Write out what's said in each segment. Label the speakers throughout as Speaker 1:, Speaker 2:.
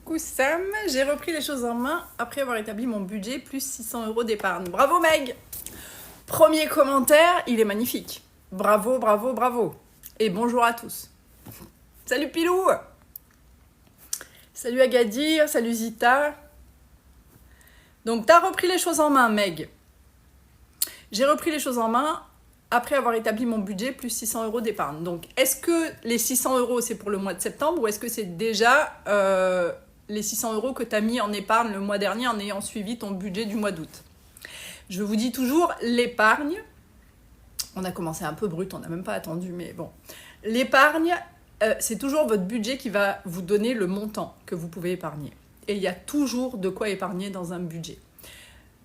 Speaker 1: Coucou Sam, j'ai repris les choses en main après avoir établi mon budget plus 600 € d'épargne. Bravo Meg! Premier commentaire, il est magnifique. Bravo, bravo, bravo. Et bonjour à tous. Salut Pilou! Salut Agadir, salut Zita. Donc t'as repris les choses en main Meg. J'ai repris les choses en main après avoir établi mon budget plus 600 € d'épargne. Donc est-ce que les 600 € c'est pour le mois de septembre ou est-ce que c'est déjà les 600 € que tu as mis en épargne le mois dernier en ayant suivi ton budget du mois d'août? Je vous dis toujours, l'épargne, on a commencé un peu brut, on n'a même pas attendu, mais bon. L'épargne, c'est toujours votre budget qui va vous donner le montant que vous pouvez épargner. Et il y a toujours de quoi épargner dans un budget.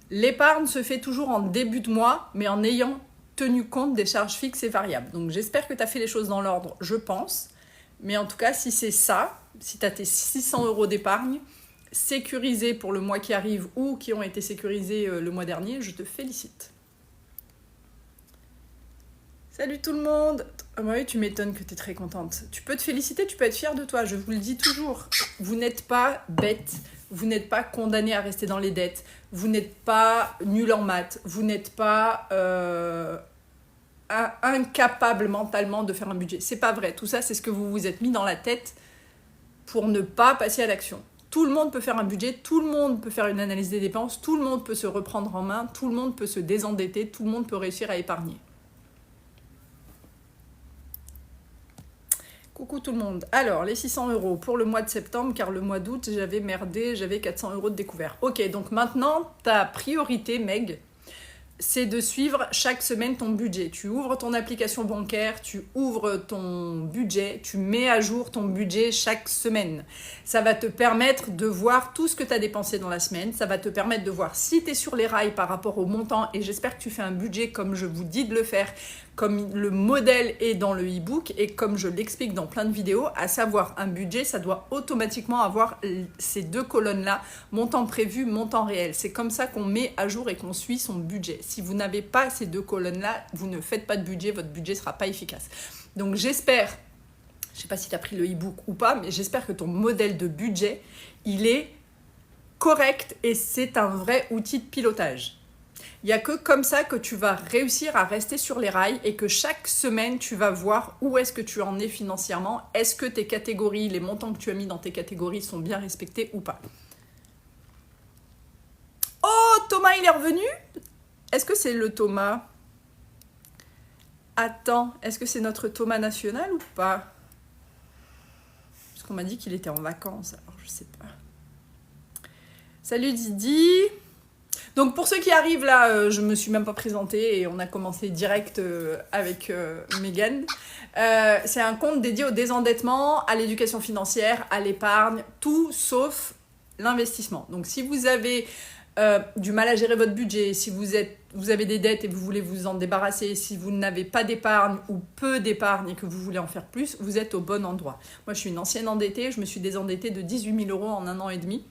Speaker 1: L'épargne se fait toujours en début de mois, mais en ayant tenu compte des charges fixes et variables. Donc j'espère que tu as fait les choses dans l'ordre, je pense. Mais en tout cas, si c'est ça, si tu as tes 600 € d'épargne sécurisés pour le mois qui arrive ou qui ont été sécurisés le mois dernier, je te félicite. Salut tout le monde! Ah bah oui, tu m'étonnes que tu es très contente. Tu peux te féliciter, tu peux être fière de toi, je vous le dis toujours. Vous n'êtes pas bête, vous n'êtes pas condamné à rester dans les dettes, vous n'êtes pas nul en maths, vous n'êtes pas incapable mentalement de faire un budget. C'est pas vrai, tout ça c'est ce que vous vous êtes mis dans la tête pour ne pas passer à l'action. Tout le monde peut faire un budget, tout le monde peut faire une analyse des dépenses, tout le monde peut se reprendre en main, tout le monde peut se désendetter, tout le monde peut réussir à épargner. Coucou tout le monde. Alors, les 600 € pour le mois de septembre, car le mois d'août, j'avais merdé, j'avais 400 € de découvert. Ok, donc maintenant, ta priorité, Meg, c'est de suivre chaque semaine ton budget. Tu ouvres ton application bancaire, tu ouvres ton budget, tu mets à jour ton budget chaque semaine. Ça va te permettre de voir tout ce que tu as dépensé dans la semaine. Ça va te permettre de voir si tu es sur les rails par rapport au montant. Et j'espère que tu fais un budget comme je vous dis de le faire, comme le modèle est dans le e-book et comme je l'explique dans plein de vidéos, à savoir un budget, ça doit automatiquement avoir ces deux colonnes-là, montant prévu, montant réel. C'est comme ça qu'on met à jour et qu'on suit son budget. Si vous n'avez pas ces deux colonnes-là, vous ne faites pas de budget, votre budget ne sera pas efficace. Donc j'espère, je ne sais pas si tu as pris le e-book ou pas, mais j'espère que ton modèle de budget, il est correct et c'est un vrai outil de pilotage. Il n'y a que comme ça que tu vas réussir à rester sur les rails et que chaque semaine, tu vas voir où est-ce que tu en es financièrement. Est-ce que tes catégories, les montants que tu as mis dans tes catégories sont bien respectés ou pas? Oh, Thomas, il est revenu? Est-ce que c'est le Thomas? Attends, est-ce que c'est notre Thomas national ou pas? Parce qu'on m'a dit qu'il était en vacances, alors je sais pas. Salut Didi! Donc pour ceux qui arrivent là, je me suis même pas présentée et on a commencé direct avec Megan. C'est un compte dédié au désendettement, à l'éducation financière, à l'épargne, tout sauf l'investissement. Donc si vous avez du mal à gérer votre budget, si vous avez des dettes et vous voulez vous en débarrasser, si vous n'avez pas d'épargne ou peu d'épargne et que vous voulez en faire plus, vous êtes au bon endroit. Moi je suis une ancienne endettée, je me suis désendettée de 18 000 € en 1 an et demi.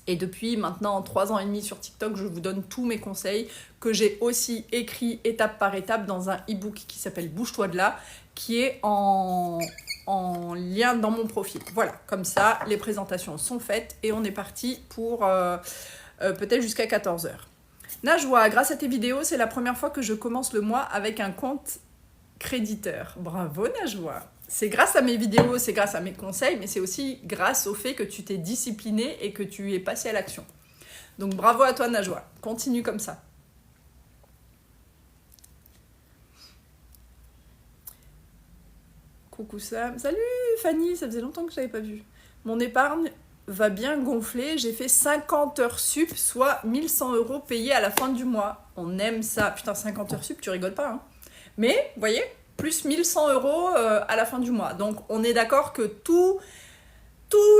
Speaker 1: Et depuis maintenant 3 ans et demi sur TikTok, je vous donne tous mes conseils que j'ai aussi écrits étape par étape dans un e-book qui s'appelle Bouge-toi de là, qui est en lien dans mon profil. Voilà, comme ça, les présentations sont faites et on est parti pour peut-être jusqu'à 14 h. Najwa, grâce à tes vidéos, c'est la première fois que je commence le mois avec un compte créditeur. Bravo Najwa! C'est grâce à mes vidéos, c'est grâce à mes conseils, mais c'est aussi grâce au fait que tu t'es discipliné et que tu es passé à l'action. Donc bravo à toi Najwa, continue comme ça. Coucou Sam, salut Fanny, ça faisait longtemps que je t'avais pas vu. Mon épargne va bien gonfler, j'ai fait 50 heures sup, soit 1100 € payés à la fin du mois. On aime ça, putain 50 heures sup, tu rigoles pas hein. Mais, vous voyez, plus 1100 € à la fin du mois. Donc, on est d'accord que tous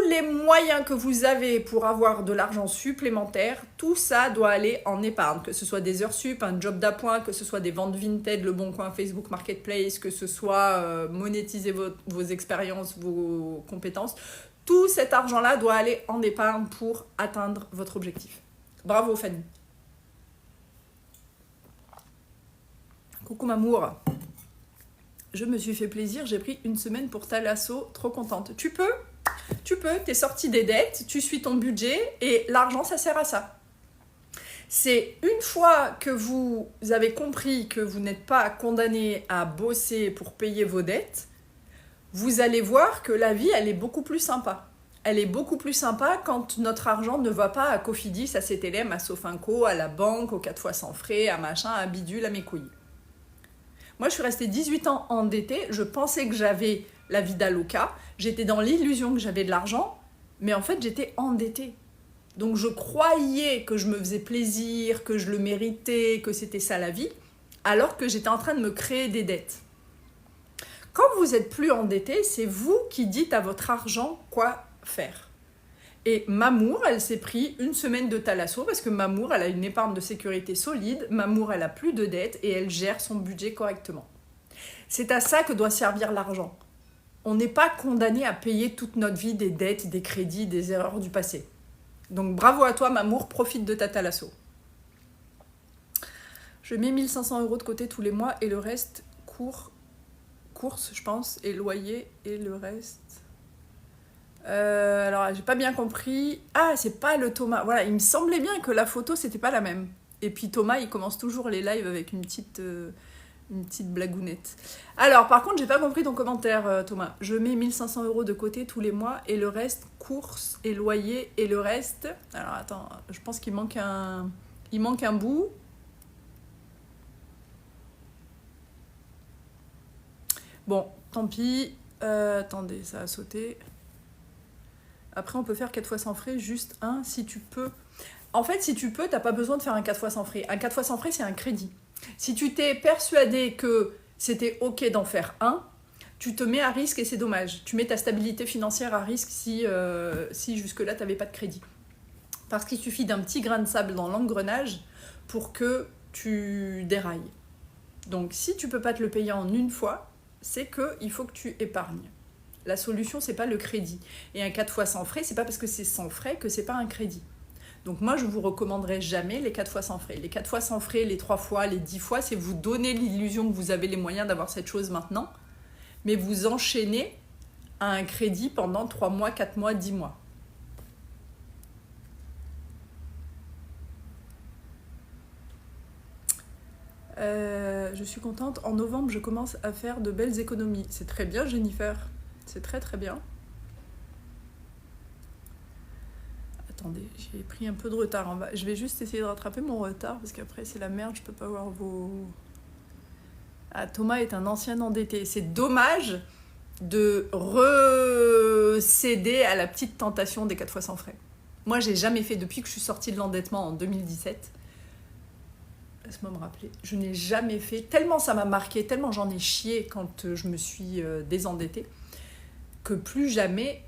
Speaker 1: les moyens que vous avez pour avoir de l'argent supplémentaire, tout ça doit aller en épargne. Que ce soit des heures sup, un job d'appoint, que ce soit des ventes Vinted, Le Bon Coin, Facebook Marketplace, que ce soit monétiser vos expériences, vos compétences. Tout cet argent-là doit aller en épargne pour atteindre votre objectif. Bravo Fanny. Coucou Mamour. Je me suis fait plaisir, j'ai pris une semaine pour Thalasso, trop contente. Tu peux? tu peux, t'es sorti des dettes, tu suis ton budget et l'argent, ça sert à ça. C'est une fois que vous avez compris que vous n'êtes pas condamné à bosser pour payer vos dettes, vous allez voir que la vie, elle est beaucoup plus sympa. Elle est beaucoup plus sympa quand notre argent ne va pas à Cofidis, à CTLM, à Sofinco, à la banque, aux 4 fois sans frais, à machin, à bidule, à mes couilles. Moi, je suis restée 18 ans endettée, je pensais que j'avais la vie d'Aloca, j'étais dans l'illusion que j'avais de l'argent, mais en fait, j'étais endettée. Donc je croyais que je me faisais plaisir, que je le méritais, que c'était ça la vie, alors que j'étais en train de me créer des dettes. Quand vous n'êtes plus endetté, c'est vous qui dites à votre argent quoi faire. Et Mamour, elle s'est pris une semaine de thalasso parce que Mamour, elle a une épargne de sécurité solide, Mamour, elle a plus de dettes et elle gère son budget correctement. C'est à ça que doit servir l'argent. On n'est pas condamné à payer toute notre vie des dettes, des crédits, des erreurs du passé. Donc bravo à toi Mamour, profite de ta thalasso. Je mets 1 500 € de côté tous les mois et le reste course je pense, et loyer et le reste... alors j'ai pas bien compris. Ah, c'est pas le Thomas. Voilà, il me semblait bien que la photo c'était pas la même. Et puis Thomas il commence toujours les lives avec une petite blagounette. Alors par contre j'ai pas compris ton commentaire Thomas. Je mets 1 500 € de côté tous les mois et le reste course et loyer et le reste... Alors attends, je pense qu'il manque un bout. Bon, tant pis. Attendez, ça a sauté. Après, on peut faire 4 fois sans frais, juste un, si tu peux. En fait, si tu peux, t'as pas besoin de faire un 4 fois sans frais. Un 4 fois sans frais, c'est un crédit. Si tu t'es persuadé que c'était OK d'en faire un, tu te mets à risque et c'est dommage. Tu mets ta stabilité financière à risque si jusque-là, tu n'avais pas de crédit. Parce qu'il suffit d'un petit grain de sable dans l'engrenage pour que tu dérailles. Donc, si tu peux pas te le payer en une fois, c'est qu'il faut que tu épargnes. La solution, c'est pas le crédit. Et un 4 fois sans frais, c'est pas parce que c'est sans frais que c'est pas un crédit. Donc moi, je vous recommanderais jamais les 4 fois sans frais. Les 4 fois sans frais, les 3 fois, les 10 fois, c'est vous donner l'illusion que vous avez les moyens d'avoir cette chose maintenant, mais vous enchaînez à un crédit pendant 3 mois, 4 mois, 10 mois. Je suis contente. En novembre, je commence à faire de belles économies. C'est très bien, Jennifer. C'est très très bien. Attendez, j'ai pris un peu de retard. Je vais juste essayer de rattraper mon retard parce qu'après c'est la merde, je peux pas voir vos... Ah, Thomas est un ancien endetté. C'est dommage de recéder à la petite tentation des 4 fois sans frais. Moi, j'ai jamais fait, depuis que je suis sortie de l'endettement en 2017, laisse-moi me rappeler, je n'ai jamais fait, tellement ça m'a marqué, tellement j'en ai chié quand je me suis désendettée, que plus jamais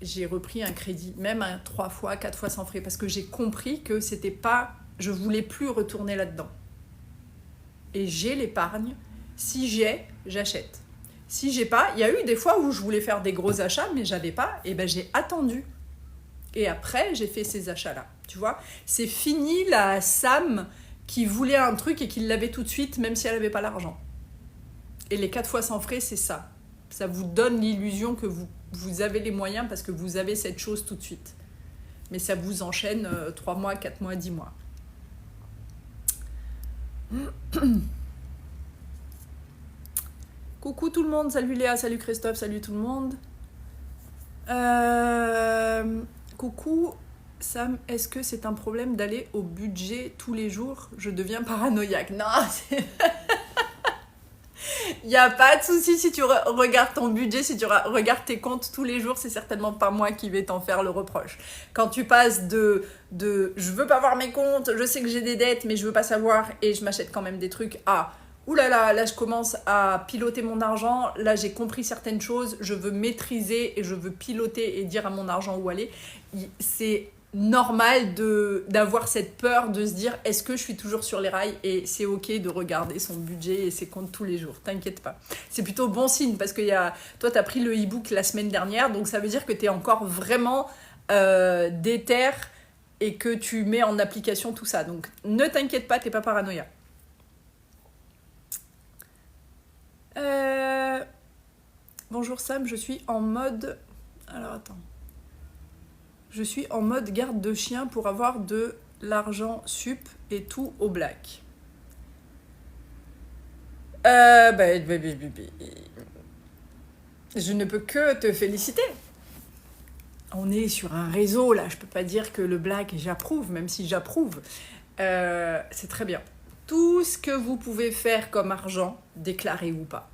Speaker 1: j'ai repris un crédit, même un 3 fois, 4 fois sans frais, parce que j'ai compris que c'était pas, je voulais plus retourner là-dedans. Et j'ai l'épargne, si j'ai, j'achète. Si j'ai pas, il y a eu des fois où je voulais faire des gros achats, mais j'avais pas, et ben j'ai attendu. Et après, j'ai fait ces achats-là, tu vois. C'est fini la Sam qui voulait un truc et qui l'avait tout de suite, même si elle n'avait pas l'argent. Et les 4 fois sans frais, c'est ça. Ça vous donne l'illusion que vous avez les moyens parce que vous avez cette chose tout de suite. Mais ça vous enchaîne 3 mois, 4 mois, 10 mois. Coucou tout le monde, salut Léa, salut Christophe, salut tout le monde. Coucou Sam, est-ce que c'est un problème d'aller au budget tous les jours? Je deviens paranoïaque. Non, il n'y a pas de souci si tu regardes ton budget, si tu regardes tes comptes tous les jours, c'est certainement pas moi qui vais t'en faire le reproche. Quand tu passes de je veux pas voir mes comptes, je sais que j'ai des dettes, mais je veux pas savoir et je m'achète quand même des trucs à oulala, là je commence à piloter mon argent, là j'ai compris certaines choses, je veux maîtriser et je veux piloter et dire à mon argent où aller. C'est normal d'avoir cette peur de se dire est-ce que je suis toujours sur les rails, et c'est ok de regarder son budget et ses comptes tous les jours, t'inquiète pas. C'est plutôt bon signe parce que toi t'as pris le e-book la semaine dernière, donc ça veut dire que t'es encore vraiment déter et que tu mets en application tout ça, donc ne t'inquiète pas, t'es pas paranoïa. Bonjour Sam, je suis en mode Alors attends. Je suis en mode garde de chien pour avoir de l'argent sup et tout au black. Je ne peux que te féliciter. On est sur un réseau là, je peux pas dire que le black j'approuve, même si j'approuve. C'est très bien. Tout ce que vous pouvez faire comme argent, déclaré ou pas,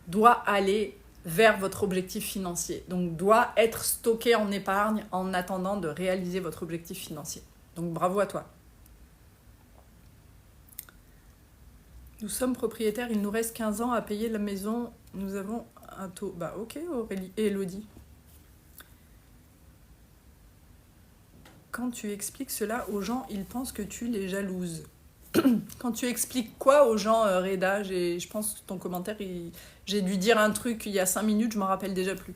Speaker 1: doit aller vers votre objectif financier. Donc, doit être stocké en épargne en attendant de réaliser votre objectif financier. Donc, bravo à toi. Nous sommes propriétaires, il nous reste 15 ans à payer la maison. Nous avons un taux... Bah, ok, Aurélie et Elodie. Quand tu expliques cela aux gens, ils pensent que tu les jalouses. Quand tu expliques quoi aux gens, Reda, je pense que ton commentaire, j'ai dû dire un truc il y a 5 minutes, je m'en rappelle déjà plus.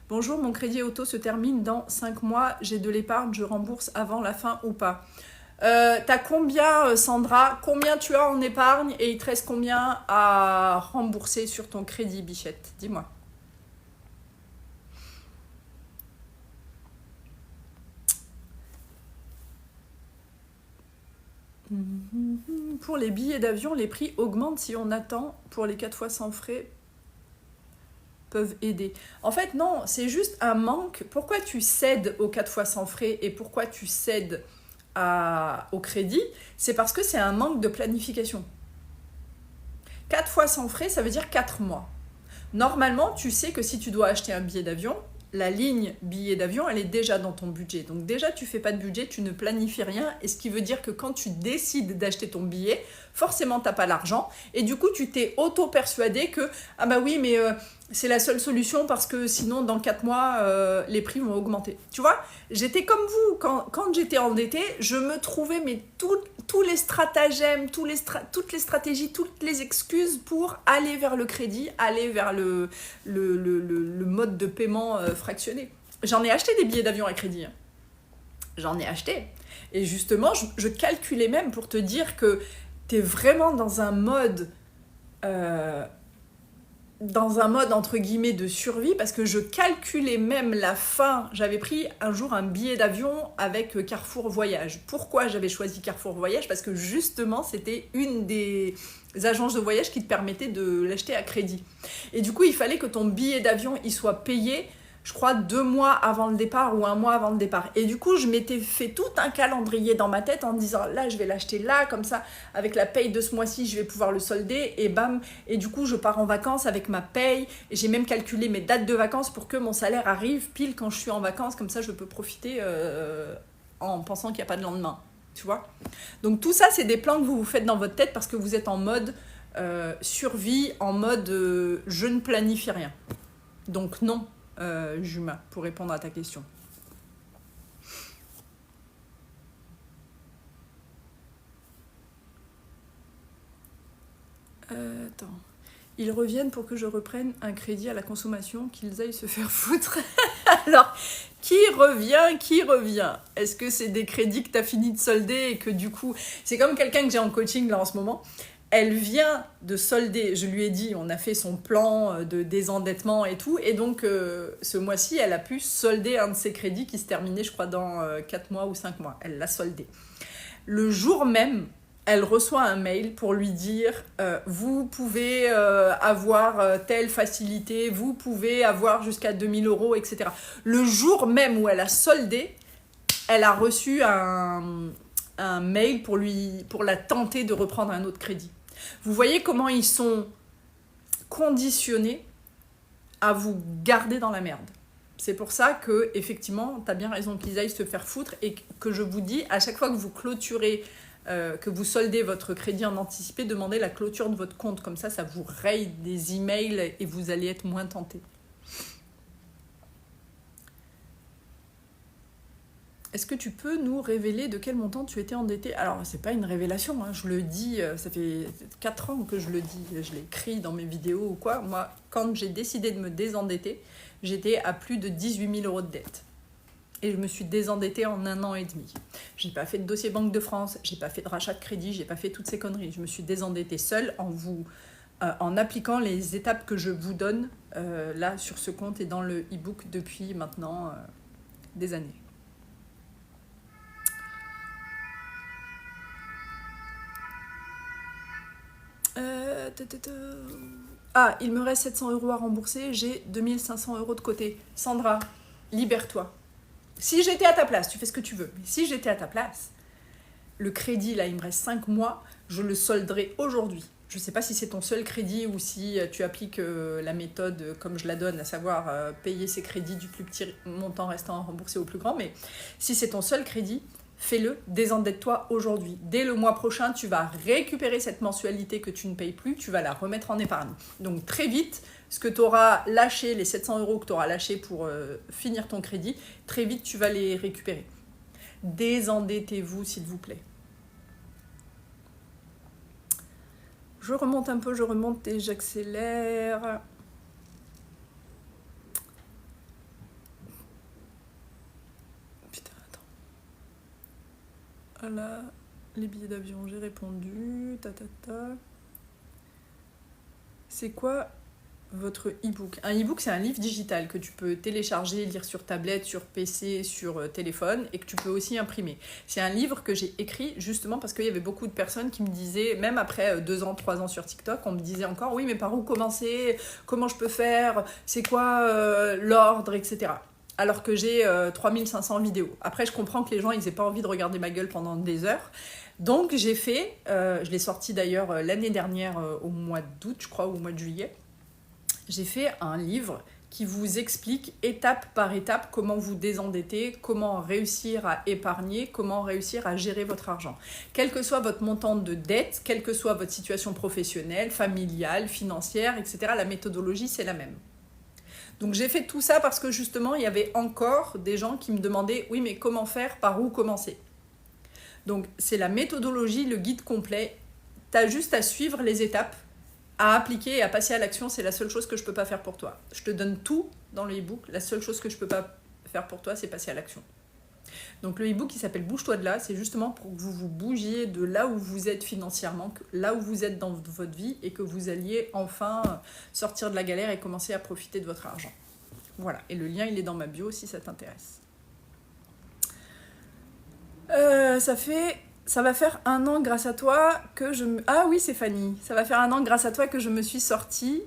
Speaker 1: Bonjour, mon crédit auto se termine dans 5 mois, j'ai de l'épargne, je rembourse avant la fin ou pas. T'as combien, Sandra? Combien tu as en épargne et il te reste combien à rembourser sur ton crédit, Bichette? Dis-moi. Pour les billets d'avion, les prix augmentent si on attend. Pour les 4 fois sans frais, peuvent aider. En fait, non, c'est juste un manque. Pourquoi tu cèdes aux 4 fois sans frais et pourquoi tu cèdes au crédit? C'est parce que c'est un manque de planification. 4 fois sans frais, ça veut dire 4 mois. Normalement, tu sais que si tu dois acheter un billet d'avion, la ligne billet d'avion, elle est déjà dans ton budget. Donc déjà, tu fais pas de budget, tu ne planifies rien. Et ce qui veut dire que quand tu décides d'acheter ton billet, forcément, tu n'as pas l'argent. Et du coup, tu t'es auto-persuadé que « Ah bah oui, mais c'est la seule solution parce que sinon, dans 4 mois, les prix vont augmenter. » Tu vois, j'étais comme vous. Quand j'étais endettée, je me trouvais tous les stratagèmes, toutes les stratégies, toutes les excuses pour aller vers le crédit, aller vers le mode de paiement fractionné. J'en ai acheté des billets d'avion à crédit. Hein. J'en ai acheté. Et justement, je calculais même pour te dire que tu es vraiment dans un mode entre guillemets de survie, parce que je calculais même la fin. J'avais pris un jour un billet d'avion avec Carrefour Voyage. Pourquoi j'avais choisi Carrefour Voyage? Parce que justement, c'était une des agences de voyage qui te permettait de l'acheter à crédit. Et du coup, il fallait que ton billet d'avion il soit payé, je crois, 2 mois avant le départ ou 1 mois avant le départ. Et du coup, je m'étais fait tout un calendrier dans ma tête en me disant, là, je vais l'acheter là, comme ça, avec la paye de ce mois-ci, je vais pouvoir le solder, et bam. Et du coup, je pars en vacances avec ma paye. Et j'ai même calculé mes dates de vacances pour que mon salaire arrive pile quand je suis en vacances. Comme ça, je peux profiter en pensant qu'il n'y a pas de lendemain. Tu vois? Donc tout ça, c'est des plans que vous vous faites dans votre tête parce que vous êtes en mode survie, en mode je ne planifie rien. Donc non. Juma, pour répondre à ta question. Attends. Ils reviennent pour que je reprenne un crédit à la consommation, qu'ils aillent se faire foutre. Alors, qui revient? Est-ce que c'est des crédits que tu as fini de solder et que du coup... C'est comme quelqu'un que j'ai en coaching là en ce moment. Elle vient de solder, je lui ai dit, on a fait son plan de désendettement et tout, et donc ce mois-ci, elle a pu solder un de ses crédits qui se terminait, je crois, dans 4 mois ou 5 mois. Elle l'a soldé. Le jour même, elle reçoit un mail pour lui dire vous pouvez avoir telle facilité, vous pouvez avoir jusqu'à 2000 €, etc. Le jour même où elle a soldé, elle a reçu un mail pour la tenter de reprendre un autre crédit. Vous voyez comment ils sont conditionnés à vous garder dans la merde. C'est pour ça que, effectivement, tu as bien raison qu'ils aillent se faire foutre et que je vous dis, à chaque fois que vous clôturez, que vous soldez votre crédit en anticipé, demandez la clôture de votre compte. Comme ça, ça vous raye des emails et vous allez être moins tenté. Est-ce que tu peux nous révéler de quel montant tu étais endetté? Alors, c'est pas une révélation, hein, je le dis, ça fait 4 ans que je le dis, je l'ai écrit dans mes vidéos ou quoi. Moi, quand j'ai décidé de me désendetter, j'étais à plus de 18 000 € de dette. Et je me suis désendettée en 1 an et demi. J'ai pas fait de dossier Banque de France, j'ai pas fait de rachat de crédit, j'ai pas fait toutes ces conneries. Je me suis désendettée seule en vous en appliquant les étapes que je vous donne là sur ce compte et dans le e-book depuis maintenant des années. Ah, il me reste 700 € à rembourser, j'ai 2500 € de côté. Sandra, libère-toi. Si j'étais à ta place, tu fais ce que tu veux, mais si j'étais à ta place, le crédit, là, il me reste 5 mois, je le solderai aujourd'hui. Je ne sais pas si c'est ton seul crédit ou si tu appliques la méthode comme je la donne, à savoir payer ses crédits du plus petit montant restant à rembourser au plus grand, mais si c'est ton seul crédit, fais-le, désendette-toi aujourd'hui. Dès le mois prochain, tu vas récupérer cette mensualité que tu ne payes plus, tu vas la remettre en épargne. Donc très vite, ce que tu auras lâché, les 700 € que tu auras lâché pour finir ton crédit, très vite tu vas les récupérer. Désendettez-vous s'il vous plaît. Je remonte un peu, je remonte et j'accélère. Putain, attends. Voilà, les billets d'avion, j'ai répondu. C'est quoi votre e-book? Un e-book, c'est un livre digital que tu peux télécharger, lire sur tablette, sur PC, sur téléphone et que tu peux aussi imprimer. C'est un livre que j'ai écrit justement parce qu'il y avait beaucoup de personnes qui me disaient, même après 2 ans, 3 ans sur TikTok, on me disait encore, oui, mais par où commencer? Comment je peux faire? C'est quoi l'ordre, etc. Alors que j'ai 3500 vidéos. Après, je comprends que les gens, ils n'aient pas envie de regarder ma gueule pendant des heures. Donc, j'ai fait, je l'ai sorti d'ailleurs l'année dernière au mois d'août, je crois, ou au mois de juillet. J'ai fait un livre qui vous explique étape par étape comment vous désendetter, comment réussir à épargner, comment réussir à gérer votre argent. Quel que soit votre montant de dette, quelle que soit votre situation professionnelle, familiale, financière, etc., la méthodologie, c'est la même. Donc j'ai fait tout ça parce que justement, il y avait encore des gens qui me demandaient « Oui, mais comment faire? Par où commencer ?» Donc c'est la méthodologie, le guide complet. Tu as juste à suivre les étapes, à appliquer et à passer à l'action. C'est la seule chose que je ne peux pas faire pour toi. Je te donne tout dans le e-book. La seule chose que je ne peux pas faire pour toi, c'est passer à l'action. Donc le e-book, il s'appelle « Bouge-toi de là ». C'est justement pour que vous vous bougiez de là où vous êtes financièrement, là où vous êtes dans votre vie et que vous alliez enfin sortir de la galère et commencer à profiter de votre argent. Voilà. Et le lien, il est dans ma bio si ça t'intéresse. Ça va faire 1 an grâce à toi que je me... Ah oui, c'est Fanny. Ça va faire 1 an grâce à toi que je m'en suis sortie,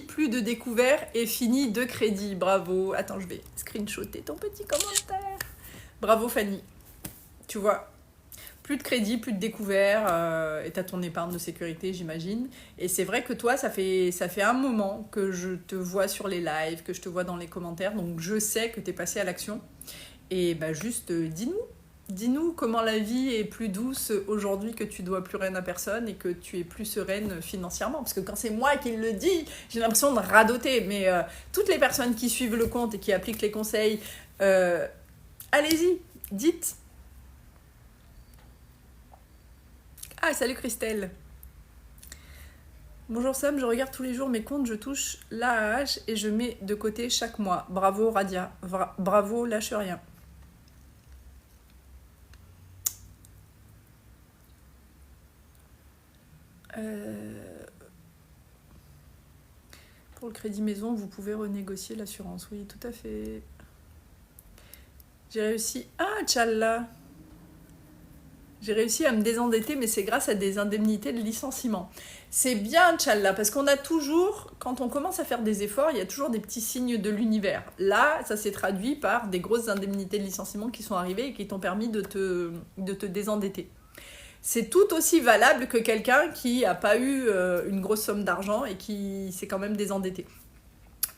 Speaker 1: plus de découverts et fini de crédit. Bravo. Attends, je vais screenshotter ton petit commentaire. Bravo Fanny. Tu vois, plus de crédit, plus de découverts, et t'as ton épargne de sécurité, j'imagine. Et c'est vrai que toi, ça fait un moment que je te vois sur les lives, que je te vois dans les commentaires, donc je sais que t'es passé à l'action. Et bah juste, dis-nous comment la vie est plus douce aujourd'hui que tu dois plus rien à personne et que tu es plus sereine financièrement. Parce que quand c'est moi qui le dis, j'ai l'impression de radoter. Mais toutes les personnes qui suivent le compte et qui appliquent les conseils, allez-y, dites. Ah, salut Christelle. Bonjour Sam, je regarde tous les jours mes comptes, je touche l'AAH et je mets de côté chaque mois. Bravo Radia, bravo, lâche rien. Pour le crédit maison, vous pouvez renégocier l'assurance. Oui, tout à fait. J'ai réussi... Ah, tchallah. J'ai réussi à me désendetter, mais c'est grâce à des indemnités de licenciement. C'est bien, tchallah, parce qu'on a toujours, quand on commence à faire des efforts, il y a toujours des petits signes de l'univers. Là, ça s'est traduit par des grosses indemnités de licenciement qui sont arrivées et qui t'ont permis de te désendetter. C'est tout aussi valable que quelqu'un qui n'a pas eu une grosse somme d'argent et qui s'est quand même désendetté.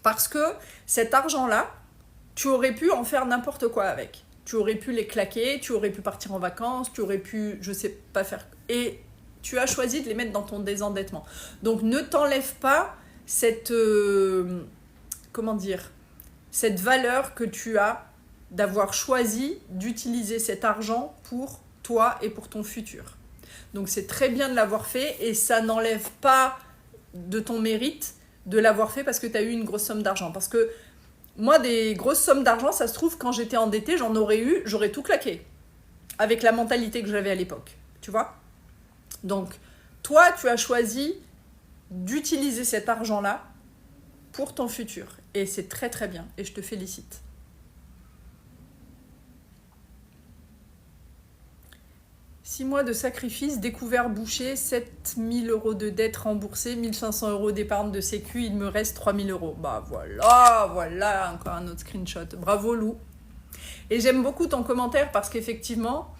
Speaker 1: Parce que cet argent-là, tu aurais pu en faire n'importe quoi avec. Tu aurais pu les claquer, tu aurais pu partir en vacances, tu aurais pu, je sais pas faire... Et tu as choisi de les mettre dans ton désendettement. Donc ne t'enlève pas cette... comment dire, cette valeur que tu as d'avoir choisi d'utiliser cet argent pour toi et pour ton futur. Donc c'est très bien de l'avoir fait et ça n'enlève pas de ton mérite de l'avoir fait parce que tu as eu une grosse somme d'argent. Parce que moi, des grosses sommes d'argent, ça se trouve, quand j'étais endettée, j'aurais tout claqué. Avec la mentalité que j'avais à l'époque, tu vois. Donc, toi, tu as choisi d'utiliser cet argent-là pour ton futur. Et c'est très très bien. Et je te félicite. « 6 mois de sacrifice, découvert bouché, 7 000 € de dette remboursée, 1 500 € d'épargne de sécu, il me reste 3 000 €. Bah voilà, encore un autre screenshot. Bravo Lou. Et j'aime beaucoup ton commentaire parce qu'effectivement,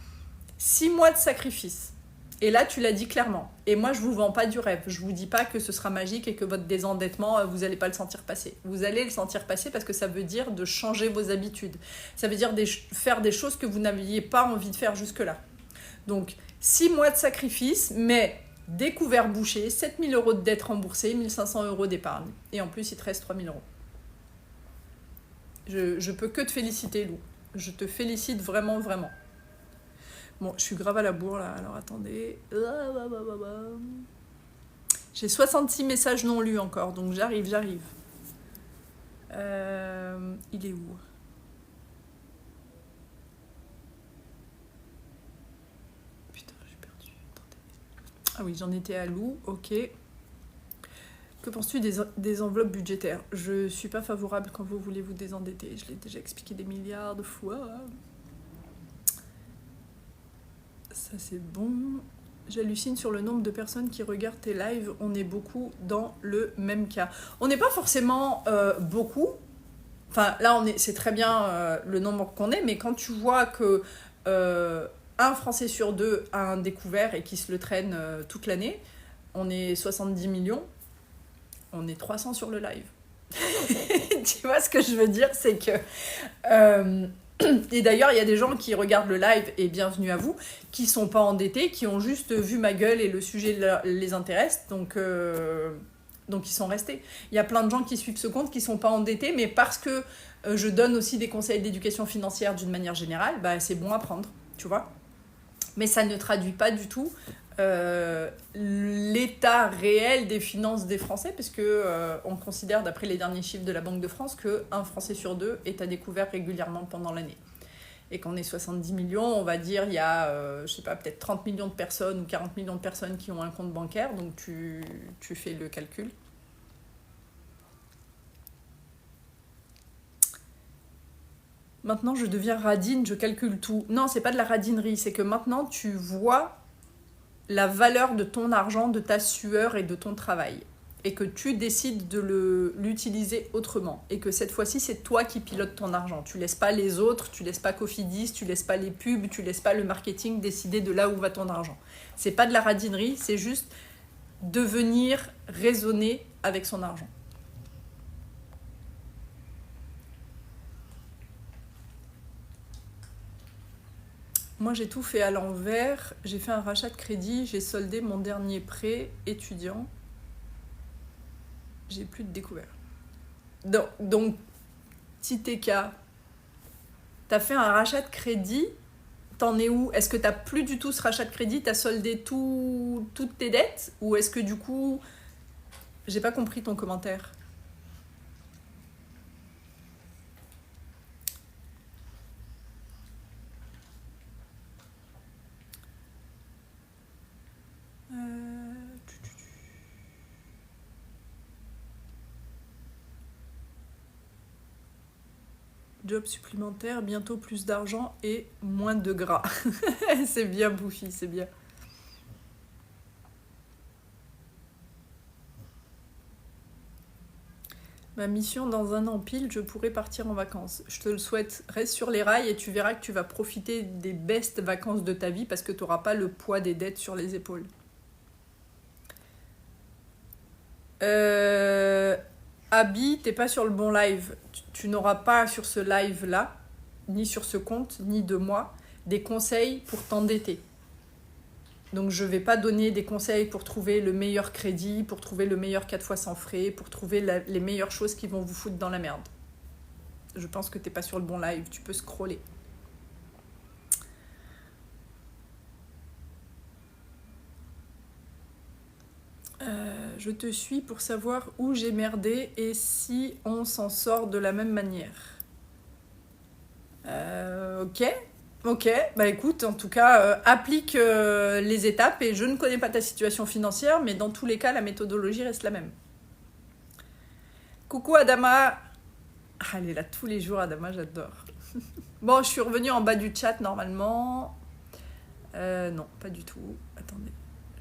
Speaker 1: 6 mois de sacrifice. Et là, tu l'as dit clairement. Et moi, je ne vous vends pas du rêve. Je ne vous dis pas que ce sera magique et que votre désendettement, vous n'allez pas le sentir passer. Vous allez le sentir passer parce que ça veut dire de changer vos habitudes. Ça veut dire faire des choses que vous n'aviez pas envie de faire jusque-là. Donc, 6 mois de sacrifice, mais découvert bouché, 7 000 € de dette remboursée, 1 500 € d'épargne. Et en plus, il te reste 3 000 €. Je peux que te féliciter, Lou. Je te félicite vraiment, vraiment. Bon, je suis grave à la bourre, là. Alors, attendez. J'ai 66 messages non lus encore, donc j'arrive. Il est où ? Ah oui, j'en étais à Lou, ok. Que penses-tu des enveloppes budgétaires ? Je suis pas favorable quand vous voulez vous désendetter. Je l'ai déjà expliqué des milliards de fois. Ça, c'est bon. J'hallucine sur le nombre de personnes qui regardent tes lives. On est beaucoup dans le même cas. On n'est pas forcément beaucoup. Enfin, là, c'est très bien le nombre qu'on est, mais quand tu vois que... un Français sur deux a un découvert et qui se le traîne toute l'année. On est 70 millions. On est 300 sur le live. Tu vois ce que je veux dire ? C'est que... et d'ailleurs, il y a des gens qui regardent le live, et bienvenue à vous, qui sont pas endettés, qui ont juste vu ma gueule et le sujet les intéresse. Donc ils sont restés. Il y a plein de gens qui suivent ce compte qui sont pas endettés, mais parce que je donne aussi des conseils d'éducation financière d'une manière générale, bah, c'est bon à prendre, tu vois ? Mais ça ne traduit pas du tout l'état réel des finances des Français, parce que on considère, d'après les derniers chiffres de la Banque de France, qu'un Français sur deux est à découvert régulièrement pendant l'année. Et qu'on est 70 millions, on va dire, il y a, je sais pas, peut-être 30 millions de personnes ou 40 millions de personnes qui ont un compte bancaire, donc tu fais le calcul. Maintenant, je deviens radine, je calcule tout. Non, c'est pas de la radinerie, c'est que maintenant, tu vois la valeur de ton argent, de ta sueur et de ton travail. Et que tu décides de l'utiliser autrement. Et que cette fois-ci, c'est toi qui pilotes ton argent. Tu laisses pas les autres, tu laisses pas Cofidis, tu laisses pas les pubs, tu laisses pas le marketing décider de là où va ton argent. C'est pas de la radinerie, c'est juste devenir raisonner avec son argent. Moi, j'ai tout fait à l'envers. J'ai fait un rachat de crédit. J'ai soldé mon dernier prêt étudiant. J'ai plus de découvert. Donc Titeka, t'as fait un rachat de crédit. T'en es où ? Est-ce que t'as plus du tout ce rachat de crédit ? T'as soldé toutes tes dettes ? Ou est-ce que du coup... J'ai pas compris ton commentaire. Job supplémentaire, bientôt plus d'argent et moins de gras. C'est bien, Bouffi, c'est bien. Ma mission dans un an pile, je pourrais partir en vacances. Je te le souhaite. Reste sur les rails et tu verras que tu vas profiter des best vacances de ta vie parce que tu n'auras pas le poids des dettes sur les épaules. Abby, t'es pas sur le bon live. Tu n'auras pas sur ce live-là, ni sur ce compte, ni de moi, des conseils pour t'endetter. Donc je vais pas donner des conseils pour trouver le meilleur crédit, pour trouver le meilleur 4 fois sans frais, pour trouver les meilleures choses qui vont vous foutre dans la merde. Je pense que t'es pas sur le bon live, tu peux scroller. Je te suis pour savoir où j'ai merdé et si on s'en sort de la même manière. Ok. Ok, bah écoute, en tout cas, applique les étapes et je ne connais pas ta situation financière, mais dans tous les cas, la méthodologie reste la même. Coucou Adama. Ah, elle est là tous les jours, Adama, j'adore. Bon, je suis revenue en bas du chat normalement. Non, pas du tout. Attendez.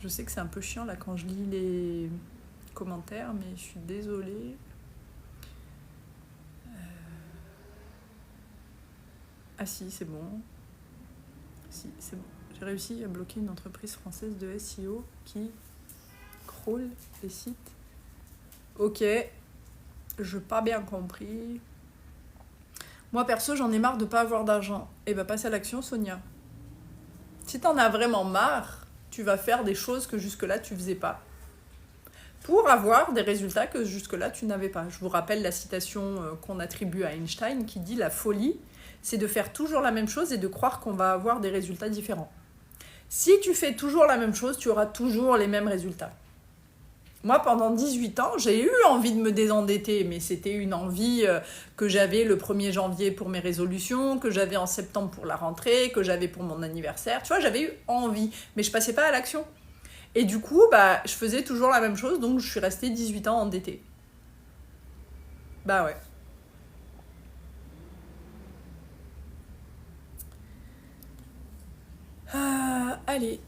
Speaker 1: Je sais que c'est un peu chiant là quand je lis les commentaires, mais je suis désolée. Ah si, c'est bon. Si, c'est bon. J'ai réussi à bloquer une entreprise française de SEO qui crawl les sites. Ok, je pas bien compris. Moi perso, j'en ai marre de pas avoir d'argent. Et bah passe à l'action, Sonia. Si t'en as vraiment marre, tu vas faire des choses que jusque-là tu faisais pas. Pour avoir des résultats que jusque-là tu n'avais pas. Je vous rappelle la citation qu'on attribue à Einstein qui dit « La folie, c'est de faire toujours la même chose et de croire qu'on va avoir des résultats différents. » Si tu fais toujours la même chose, tu auras toujours les mêmes résultats. Moi, pendant 18 ans, j'ai eu envie de me désendetter, mais c'était une envie que j'avais le 1er janvier pour mes résolutions, que j'avais en septembre pour la rentrée, que j'avais pour mon anniversaire. Tu vois, j'avais eu envie, mais je passais pas à l'action. Et du coup, bah, je faisais toujours la même chose, donc je suis restée 18 ans endettée. Bah ouais. Allez.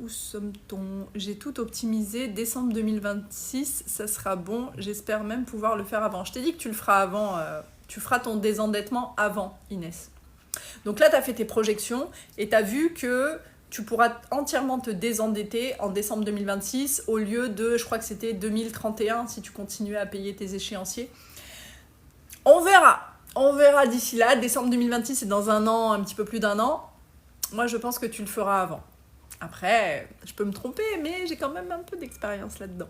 Speaker 1: Où sommes-t-on? J'ai tout optimisé. Décembre 2026, ça sera bon. J'espère même pouvoir le faire avant. Je t'ai dit que tu le feras avant. Tu feras ton désendettement avant, Inès. Donc là, tu as fait tes projections et tu as vu que tu pourras entièrement te désendetter en décembre 2026 au lieu de, je crois que c'était 2031 si tu continuais à payer tes échéanciers. On verra. On verra d'ici là. Décembre 2026, c'est dans un an, un petit peu plus d'un an. Moi, je pense que tu le feras avant. Après, je peux me tromper, mais j'ai quand même un peu d'expérience là-dedans.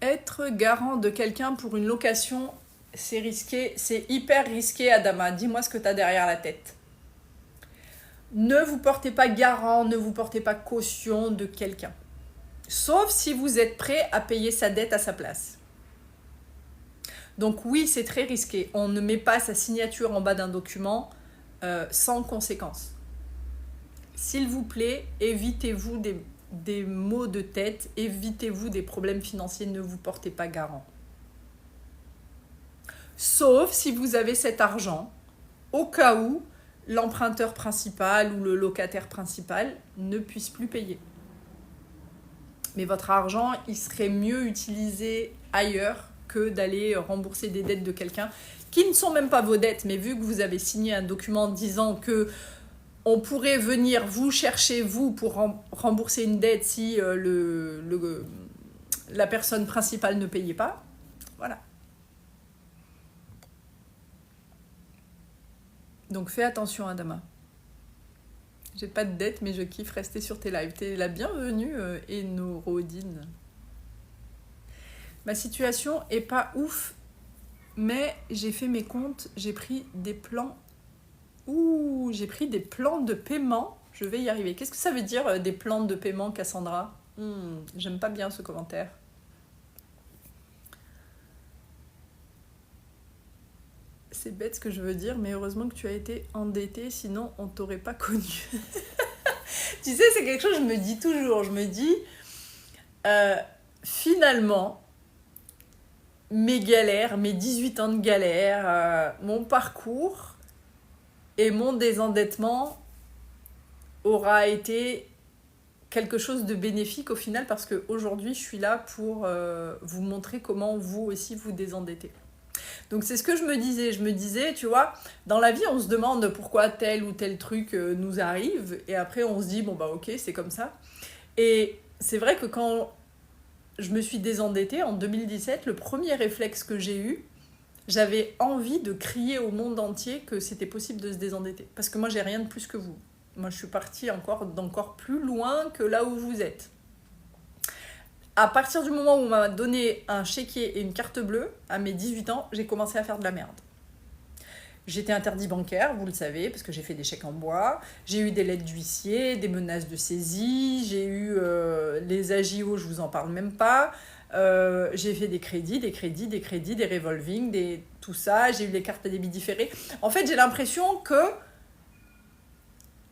Speaker 1: Être garant de quelqu'un pour une location, c'est risqué, c'est hyper risqué, Adama. Dis-moi ce que tu as derrière la tête. Ne vous portez pas garant, ne vous portez pas caution de quelqu'un. Sauf si vous êtes prêt à payer sa dette à sa place. Donc oui, c'est très risqué. On ne met pas sa signature en bas d'un document sans conséquence. S'il vous plaît, évitez-vous des maux de tête, évitez-vous des problèmes financiers, ne vous portez pas garant. Sauf si vous avez cet argent, au cas où l'emprunteur principal ou le locataire principal ne puisse plus payer. Mais votre argent, il serait mieux utilisé ailleurs que d'aller rembourser des dettes de quelqu'un qui ne sont même pas vos dettes, mais vu que vous avez signé un document disant que on pourrait venir vous chercher, vous, pour rembourser une dette si la personne principale ne payait pas. Voilà. Donc fais attention, Adama. J'ai pas de dette, mais je kiffe rester sur tes lives. T'es la bienvenue, Enorodine. Ma situation est pas ouf, mais j'ai fait mes comptes, j'ai pris des plans. J'ai pris des plans de paiement. Je vais y arriver. Qu'est-ce que ça veut dire, des plans de paiement, Cassandra? J'aime pas bien ce commentaire. C'est bête ce que je veux dire, mais heureusement que tu as été endettée, sinon on t'aurait pas connu. Tu sais, c'est quelque chose que je me dis toujours. Je me dis, finalement, mes galères, mes 18 ans de galère, mon parcours et mon désendettement aura été quelque chose de bénéfique au final, parce qu'aujourd'hui, je suis là pour vous montrer comment vous aussi vous désendettez. Donc c'est ce que je me disais, tu vois, dans la vie on se demande pourquoi tel ou tel truc nous arrive, et après on se dit bon bah ok, c'est comme ça. Et c'est vrai que quand je me suis désendettée en 2017, le premier réflexe que j'ai eu, j'avais envie de crier au monde entier que c'était possible de se désendetter. Parce que moi j'ai rien de plus que vous. Moi je suis partie d'encore plus loin que là où vous êtes. À partir du moment où on m'a donné un chéquier et une carte bleue, à mes 18 ans, j'ai commencé à faire de la merde. J'étais interdit bancaire, vous le savez, parce que j'ai fait des chèques en bois. J'ai eu des lettres d'huissier, des menaces de saisie. J'ai eu les agios, je vous en parle même pas. J'ai fait des crédits, des revolving, tout ça. J'ai eu les cartes à débit différé. En fait, j'ai l'impression que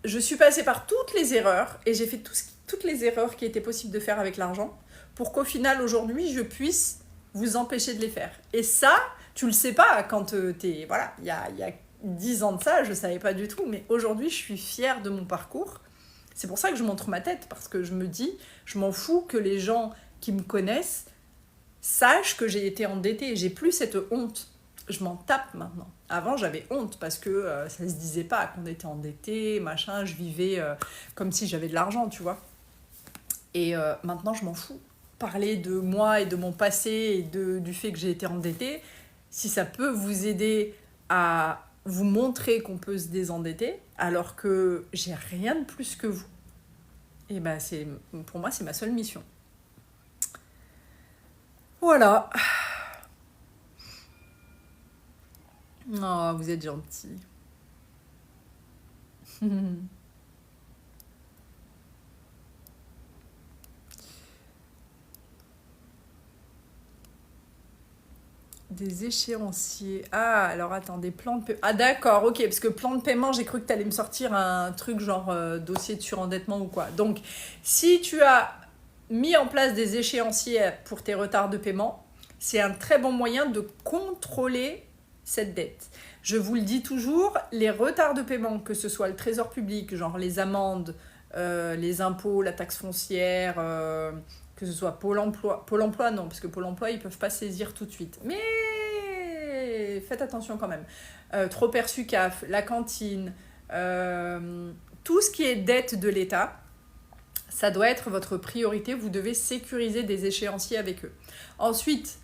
Speaker 1: je suis passée par toutes les erreurs et j'ai fait toutes les erreurs qui étaient possibles de faire avec l'argent pour qu'au final, aujourd'hui, je puisse vous empêcher de les faire. Et ça, tu le sais pas quand t'es... Voilà, il y a 10 ans de ça, je savais pas du tout. Mais aujourd'hui, je suis fière de mon parcours. C'est pour ça que je montre ma tête, parce que je me dis, je m'en fous que les gens qui me connaissent sachent que j'ai été endettée. J'ai plus cette honte. Je m'en tape maintenant. Avant, j'avais honte parce que ça se disait pas qu'on était endetté, machin. Je vivais comme si j'avais de l'argent, tu vois. Et maintenant, je m'en fous. Parler de moi et de mon passé et du fait que j'ai été endettée, si ça peut vous aider à vous montrer qu'on peut se désendetter alors que j'ai rien de plus que vous, et ben pour moi, c'est ma seule mission. Voilà. Oh, vous êtes gentils. Des échéanciers. Ah, alors attends, des plans de paiement. Ah d'accord, ok, parce que plan de paiement, j'ai cru que tu allais me sortir un truc genre dossier de surendettement ou quoi. Donc, si tu as mis en place des échéanciers pour tes retards de paiement, c'est un très bon moyen de contrôler cette dette. Je vous le dis toujours, les retards de paiement, que ce soit le trésor public, genre les amendes, les impôts, la taxe foncière, que ce soit Pôle emploi non, parce que Pôle emploi, ils ne peuvent pas saisir tout de suite. Mais faites attention quand même. Trop perçu CAF, la cantine, tout ce qui est dette de l'État, ça doit être votre priorité. Vous devez sécuriser des échéanciers avec eux. Ensuite,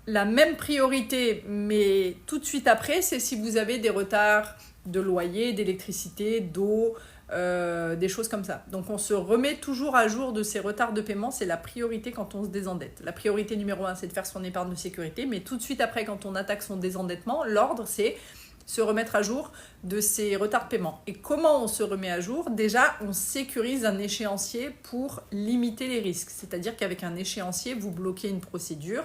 Speaker 1: la même priorité, mais tout de suite après, c'est si vous avez des retards de loyer, d'électricité, d'eau, des choses comme ça. Donc on se remet toujours à jour de ces retards de paiement, c'est la priorité quand on se désendette. La priorité numéro 1, c'est de faire son épargne de sécurité, mais tout de suite après, quand on attaque son désendettement, l'ordre, c'est se remettre à jour de ces retards de paiement. Et comment on se remet à jour ? Déjà, on sécurise un échéancier pour limiter les risques. C'est-à-dire qu'avec un échéancier, vous bloquez une procédure,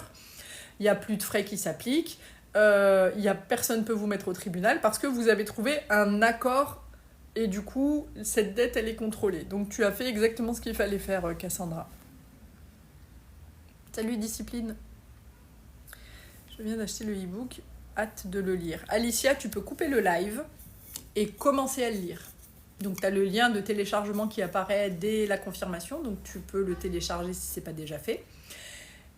Speaker 1: il n'y a plus de frais qui s'appliquent, personne ne peut vous mettre au tribunal parce que vous avez trouvé un accord et du coup, cette dette, elle est contrôlée. Donc tu as fait exactement ce qu'il fallait faire, Cassandra. Salut Discipline. Je viens d'acheter le e-book, hâte de le lire. Alicia, tu peux couper le live et commencer à le lire. Donc tu as le lien de téléchargement qui apparaît dès la confirmation, donc tu peux le télécharger si ce n'est pas déjà fait.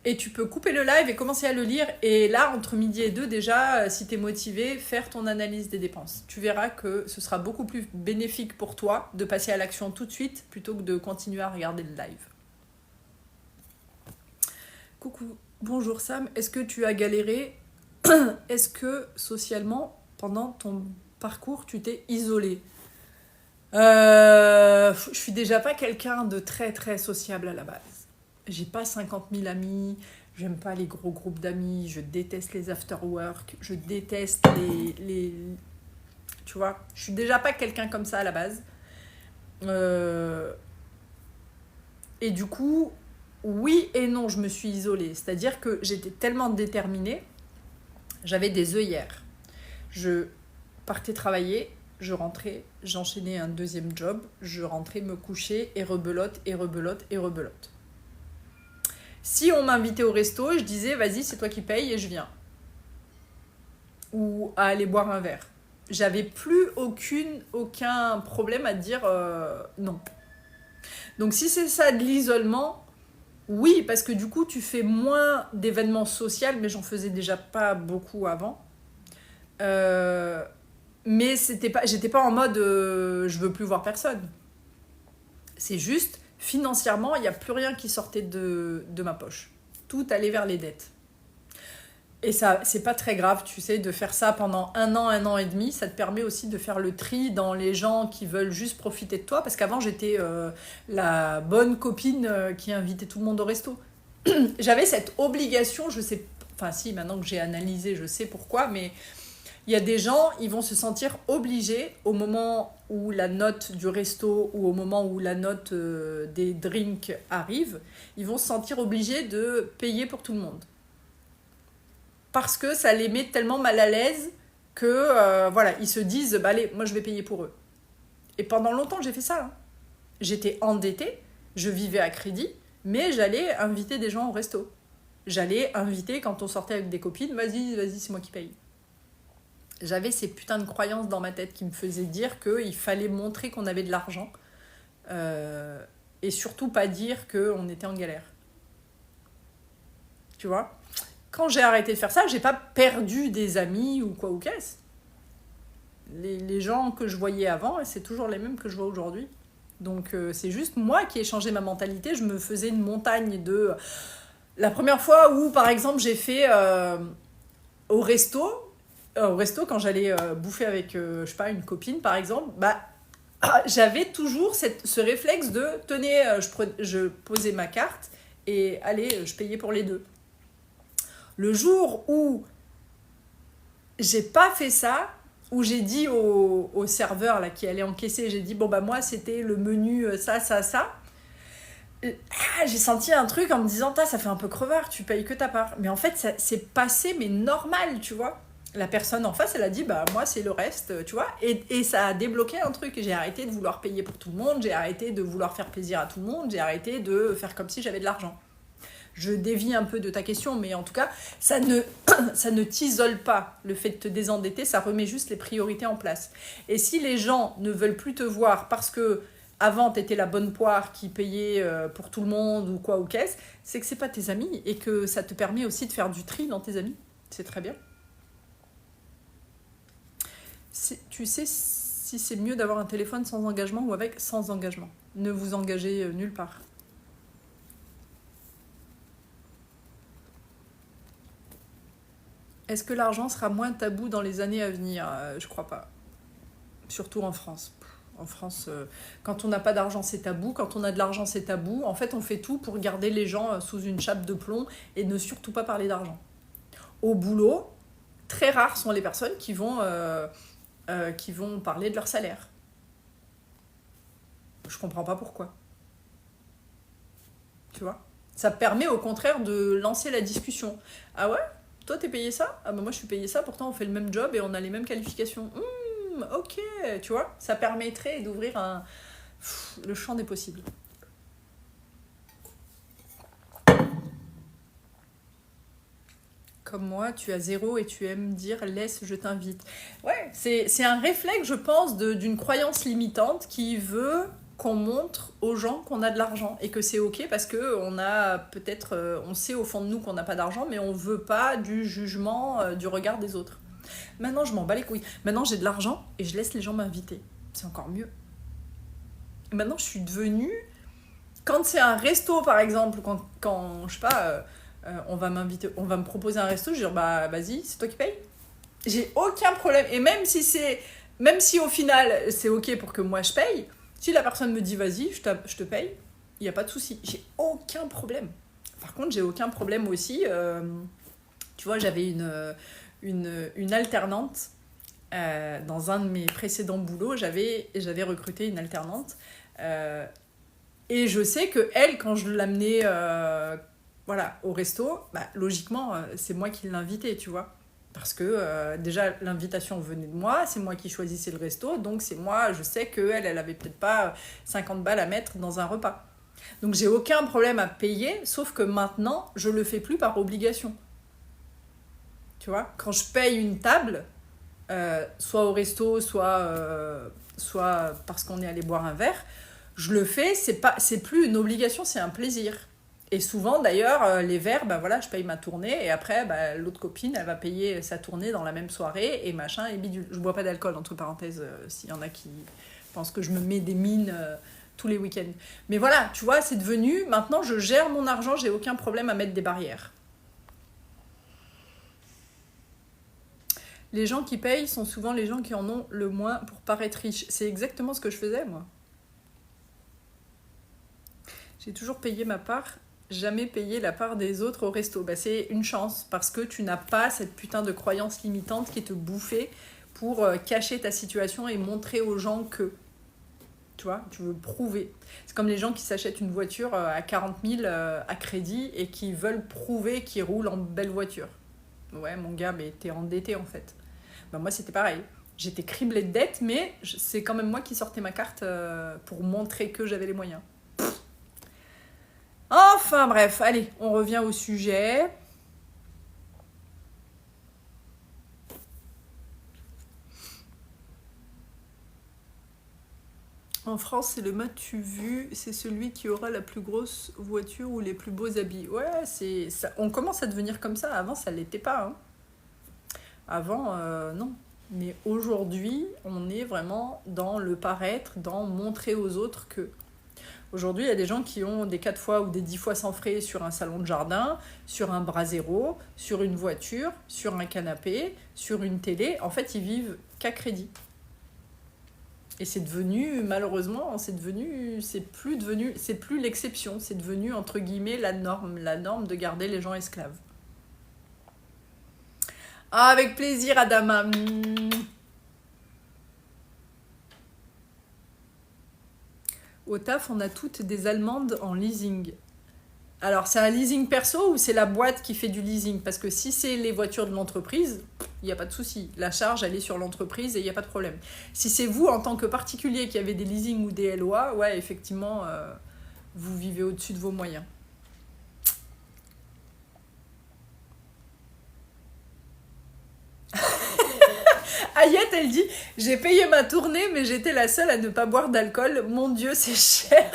Speaker 1: Et tu peux couper le live et commencer à le lire. Et là, entre midi et 2, déjà, si tu es motivé, faire ton analyse des dépenses. Tu verras que ce sera beaucoup plus bénéfique pour toi de passer à l'action tout de suite plutôt que de continuer à regarder le live. Coucou, bonjour Sam. Est-ce que tu as galéré ? Est-ce que socialement, pendant ton parcours, tu t'es isolé ? Je suis déjà pas quelqu'un de très très sociable à la base. J'ai pas 50 000 amis, j'aime pas les gros groupes d'amis, je déteste les after-work, je déteste les... Tu vois, je suis déjà pas quelqu'un comme ça à la base. Et du coup, oui et non, je me suis isolée. C'est-à-dire que j'étais tellement déterminée, j'avais des œillères. Je partais travailler, je rentrais, j'enchaînais un deuxième job, je rentrais me coucher et rebelote, et rebelote, et rebelote. Si on m'invitait au resto, je disais, vas-y, c'est toi qui payes et je viens. Ou à aller boire un verre. J'avais plus aucun problème à dire non. Donc si c'est ça de l'isolement, oui, parce que du coup, tu fais moins d'événements sociaux, mais j'en faisais déjà pas beaucoup avant. Mais j'étais pas en mode je veux plus voir personne. C'est juste... Financièrement, il n'y a plus rien qui sortait de ma poche. Tout allait vers les dettes. Et ça, c'est pas très grave, tu sais, de faire ça pendant un an et demi. Ça te permet aussi de faire le tri dans les gens qui veulent juste profiter de toi. Parce qu'avant, j'étais la bonne copine qui invitait tout le monde au resto. J'avais cette obligation, je sais... Enfin si, maintenant que j'ai analysé, je sais pourquoi, mais... Il y a des gens, ils vont se sentir obligés au moment où la note du resto ou au moment où la note des drinks arrive, ils vont se sentir obligés de payer pour tout le monde. Parce que ça les met tellement mal à l'aise que voilà, ils se disent bah allez, moi je vais payer pour eux. Et pendant longtemps, j'ai fait ça. Hein. J'étais endettée, je vivais à crédit, mais j'allais inviter des gens au resto. J'allais inviter, quand on sortait avec des copines, vas-y, c'est moi qui paye. J'avais ces putains de croyances dans ma tête qui me faisaient dire qu'il fallait montrer qu'on avait de l'argent et surtout pas dire qu'on était en galère. Tu vois ? Quand j'ai arrêté de faire ça, j'ai pas perdu des amis ou quoi ou qu'est-ce. Les gens que je voyais avant, c'est toujours les mêmes que je vois aujourd'hui. Donc c'est juste moi qui ai changé ma mentalité. Je me faisais une montagne de... La première fois où, par exemple, j'ai fait au resto, quand j'allais bouffer avec, je sais pas, une copine, par exemple, bah, j'avais toujours ce réflexe de, tenez, je posais ma carte et allez, je payais pour les deux. Le jour où j'ai pas fait ça, où j'ai dit au serveur là, qui allait encaisser, j'ai dit, bon bah moi c'était le menu ça, j'ai senti un truc en me disant, ça fait un peu crevard, tu payes que ta part. Mais en fait, ça c'est passé, mais normal, tu vois. La personne en face, elle a dit, bah moi c'est le reste, tu vois. Et ça a débloqué un truc. J'ai arrêté de vouloir payer pour tout le monde, j'ai arrêté de vouloir faire plaisir à tout le monde, j'ai arrêté de faire comme si j'avais de l'argent. Je dévie un peu de ta question, mais en tout cas, ça ne t'isole pas le fait de te désendetter, ça remet juste les priorités en place. Et si les gens ne veulent plus te voir parce que avant t'étais la bonne poire qui payait pour tout le monde ou quoi ou qu'est-ce, c'est que c'est pas tes amis et que ça te permet aussi de faire du tri dans tes amis. C'est très bien. Tu sais si c'est mieux d'avoir un téléphone sans engagement ou avec sans engagement. Ne vous engagez nulle part. Est-ce que l'argent sera moins tabou dans les années à venir ? Je crois pas. Surtout en France. En France, quand on n'a pas d'argent, c'est tabou. Quand on a de l'argent, c'est tabou. En fait, on fait tout pour garder les gens sous une chape de plomb et ne surtout pas parler d'argent. Au boulot, très rares sont les personnes qui vont parler de leur salaire. Je comprends pas pourquoi. Tu vois ? Ça permet au contraire de lancer la discussion. Ah ouais ? Toi, t'es payé ça ? Ah bah moi, je suis payé ça, pourtant on fait le même job et on a les mêmes qualifications. Ok, tu vois, ça permettrait d'ouvrir le champ des possibles. Comme moi, tu as 0 et tu aimes dire « laisse, je t'invite ». Ouais, c'est un réflexe, je pense, d'une croyance limitante qui veut qu'on montre aux gens qu'on a de l'argent et que c'est ok parce qu'on a peut-être, on sait au fond de nous qu'on n'a pas d'argent, mais on veut pas du jugement, du regard des autres. Maintenant, je m'en bats les couilles. Maintenant, j'ai de l'argent et je laisse les gens m'inviter. C'est encore mieux. Et maintenant, je suis devenue... Quand c'est un resto, par exemple, quand je sais pas, on va me proposer un resto, je dis bah vas-y, c'est toi qui payes. J'ai aucun problème. Et même si au final, c'est ok pour que moi je paye, si la personne me dit vas-y, je te paye, il n'y a pas de souci. J'ai aucun problème. Par contre, j'ai aucun problème aussi. Tu vois, j'avais une alternante dans un de mes précédents boulots. J'avais recruté une alternante. Et je sais que elle, quand je l'amenais au resto, bah, logiquement, c'est moi qui l'invitais, tu vois. Parce que déjà, l'invitation venait de moi, c'est moi qui choisissais le resto, donc c'est moi, je sais qu'elle avait peut-être pas 50 balles à mettre dans un repas. Donc j'ai aucun problème à payer, sauf que maintenant, je le fais plus par obligation. Tu vois, quand je paye une table, soit au resto, soit parce qu'on est allé boire un verre, je le fais, c'est plus une obligation, c'est un plaisir. Et souvent, d'ailleurs, les verres, bah voilà, je paye ma tournée et après, bah, l'autre copine, elle va payer sa tournée dans la même soirée et machin et bidule. Je bois pas d'alcool, entre parenthèses, s'il y en a qui pensent que je me mets des mines tous les week-ends. Mais voilà, tu vois, c'est devenu, maintenant, je gère mon argent, j'ai aucun problème à mettre des barrières. Les gens qui payent sont souvent les gens qui en ont le moins pour paraître riches. C'est exactement ce que je faisais, moi. J'ai toujours payé ma part, jamais payé la part des autres au resto. Bah, c'est une chance, parce que tu n'as pas cette putain de croyance limitante qui te bouffait pour cacher ta situation et montrer aux gens que, tu vois, tu veux prouver. C'est comme les gens qui s'achètent une voiture à 40 000 à crédit et qui veulent prouver qu'ils roulent en belle voiture. Ouais, mon gars, mais t'es endetté en fait. Ben, moi, c'était pareil. J'étais criblée de dettes, mais c'est quand même moi qui sortais ma carte pour montrer que j'avais les moyens. Enfin bref, allez, on revient au sujet. En France, c'est le m'as-tu vu, c'est celui qui aura la plus grosse voiture ou les plus beaux habits. Ouais, c'est ça. On commence à devenir comme ça. Avant, ça l'était pas. Hein. Avant, non. Mais aujourd'hui, on est vraiment dans le paraître, dans montrer aux autres que. Aujourd'hui, il y a des gens qui ont des 4 fois ou des 10 fois sans frais sur un salon de jardin, sur un brasero, sur une voiture, sur un canapé, sur une télé. En fait, ils vivent qu'à crédit. Et c'est devenu, malheureusement, c'est plus l'exception, c'est devenu, entre guillemets, la norme de garder les gens esclaves. Ah, avec plaisir, Adama. Au taf, on a toutes des Allemandes en leasing. Alors, c'est un leasing perso ou c'est la boîte qui fait du leasing? Parce que si c'est les voitures de l'entreprise, il n'y a pas de souci. La charge, elle est sur l'entreprise et il n'y a pas de problème. Si c'est vous, en tant que particulier, qui avez des leasing ou des LOA, ouais, effectivement, vous vivez au-dessus de vos moyens. Ayette, elle dit « J'ai payé ma tournée, mais j'étais la seule à ne pas boire d'alcool. Mon Dieu, c'est cher !»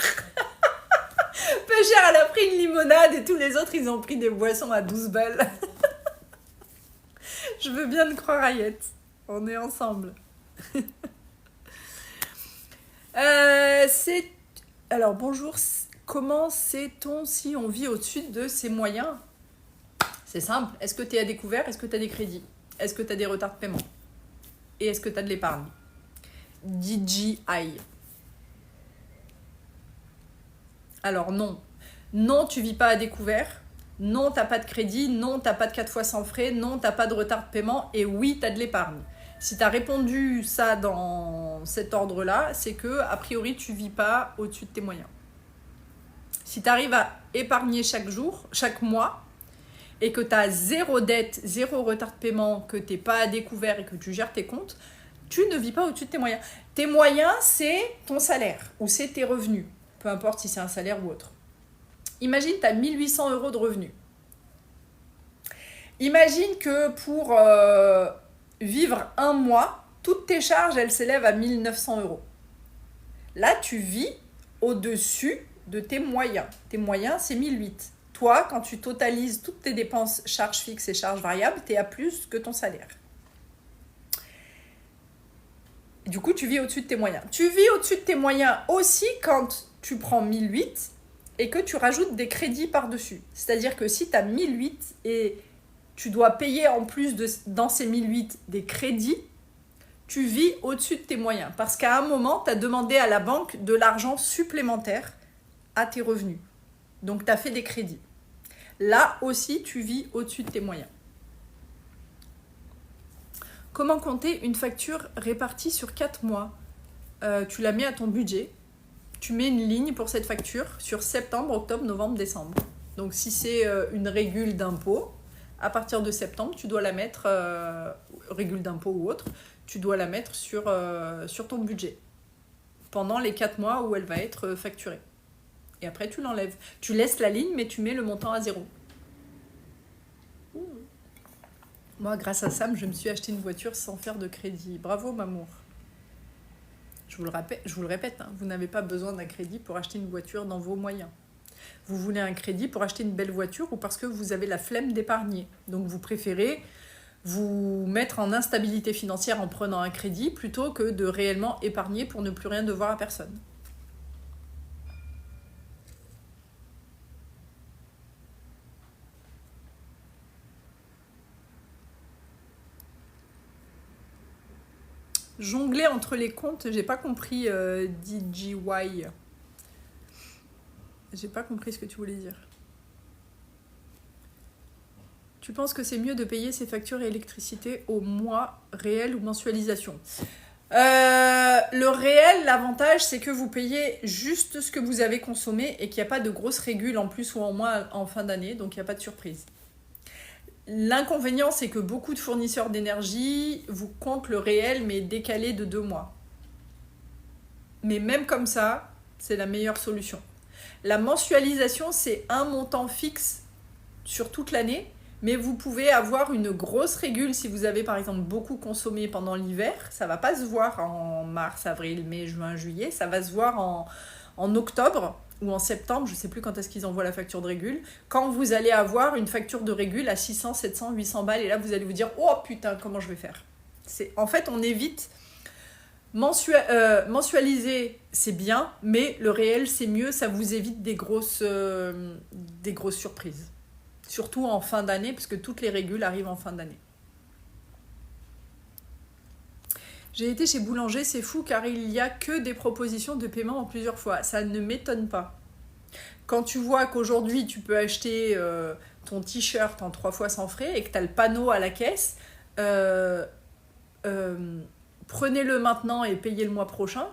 Speaker 1: Peu cher, elle a pris une limonade et tous les autres, ils ont pris des boissons à 12 balles. Je veux bien te croire, Ayette. On est ensemble. Alors, bonjour. Comment sait-on si on vit au-dessus de ses moyens? C'est simple. Est-ce que tu es à découvert? Est-ce que tu as des crédits? Est-ce que tu as des retards de paiement? Et est-ce que tu as de l'épargne? DJI. Alors non. Non, tu vis pas à découvert. Non, t'as pas de crédit. Non, t'as pas de 4 fois sans frais. Non, t'as pas de retard de paiement. Et oui, t'as de l'épargne. Si t'as répondu ça dans cet ordre-là, c'est que, a priori, tu vis pas au-dessus de tes moyens. Si t'arrives à épargner chaque jour, chaque mois, et que t'as zéro dette, zéro retard de paiement, que t'es pas à découvert et que tu gères tes comptes, tu ne vis pas au-dessus de tes moyens. Tes moyens, c'est ton salaire ou c'est tes revenus. Peu importe si c'est un salaire ou autre. Imagine, tu as 1 800 € de revenus. Imagine que pour vivre un mois, toutes tes charges, elles s'élèvent à 1 900 €. Là, tu vis au-dessus de tes moyens. Tes moyens, c'est 1 800. Toi, quand tu totalises toutes tes dépenses, charges fixes et charges variables, tu es à plus que ton salaire. Du coup, tu vis au-dessus de tes moyens. Tu vis au-dessus de tes moyens aussi quand tu prends 1 800 et que tu rajoutes des crédits par-dessus. C'est-à-dire que si tu as 1 800 et tu dois payer en plus dans ces 1 800 des crédits, tu vis au-dessus de tes moyens. Parce qu'à un moment, tu as demandé à la banque de l'argent supplémentaire à tes revenus. Donc, tu as fait des crédits. Là aussi, tu vis au-dessus de tes moyens. Comment compter une facture répartie sur 4 mois? Tu la mets à ton budget. Tu mets une ligne pour cette facture sur septembre, octobre, novembre, décembre. Donc si c'est une régule d'impôt, à partir de septembre, tu dois la mettre, régule d'impôt ou autre, tu dois la mettre sur ton budget pendant les 4 mois où elle va être facturée. Et après, tu l'enlèves. Tu laisses la ligne, mais tu mets le montant à 0. Moi, grâce à Sam, je me suis acheté une voiture sans faire de crédit. Bravo, Mamour. Je vous le répète, hein, vous n'avez pas besoin d'un crédit pour acheter une voiture dans vos moyens. Vous voulez un crédit pour acheter une belle voiture ou parce que vous avez la flemme d'épargner. Donc vous préférez vous mettre en instabilité financière en prenant un crédit plutôt que de réellement épargner pour ne plus rien devoir à personne. Jongler entre les comptes, j'ai pas compris DJY. J'ai pas compris ce que tu voulais dire. Tu penses que c'est mieux de payer ses factures et électricité au mois réel ou mensualisation? Le réel, l'avantage, c'est que vous payez juste ce que vous avez consommé et qu'il n'y a pas de grosses régules en plus ou en moins en fin d'année, donc il n'y a pas de surprise. L'inconvénient, c'est que beaucoup de fournisseurs d'énergie vous comptent le réel, mais décalé de 2 mois. Mais même comme ça, c'est la meilleure solution. La mensualisation, c'est un montant fixe sur toute l'année, mais vous pouvez avoir une grosse régule si vous avez par exemple beaucoup consommé pendant l'hiver. Ça ne va pas se voir en mars, avril, mai, juin, juillet. Ça va se voir en octobre ou en septembre. Je ne sais plus quand est-ce qu'ils envoient la facture de régule. Quand vous allez avoir une facture de régule à 600, 700, 800 balles. Et là, vous allez vous dire « Oh putain, comment je vais faire ?» En fait, on évite... mensualiser, c'est bien, mais le réel, c'est mieux. Ça vous évite des grosses surprises. Surtout en fin d'année, parce que toutes les régules arrivent en fin d'année. J'ai été chez Boulanger, c'est fou, car il n'y a que des propositions de paiement en plusieurs fois. Ça ne m'étonne pas. Quand tu vois qu'aujourd'hui, tu peux acheter ton t-shirt en 3 fois sans frais et que tu as le panneau à la caisse, prenez-le maintenant et payez le mois prochain,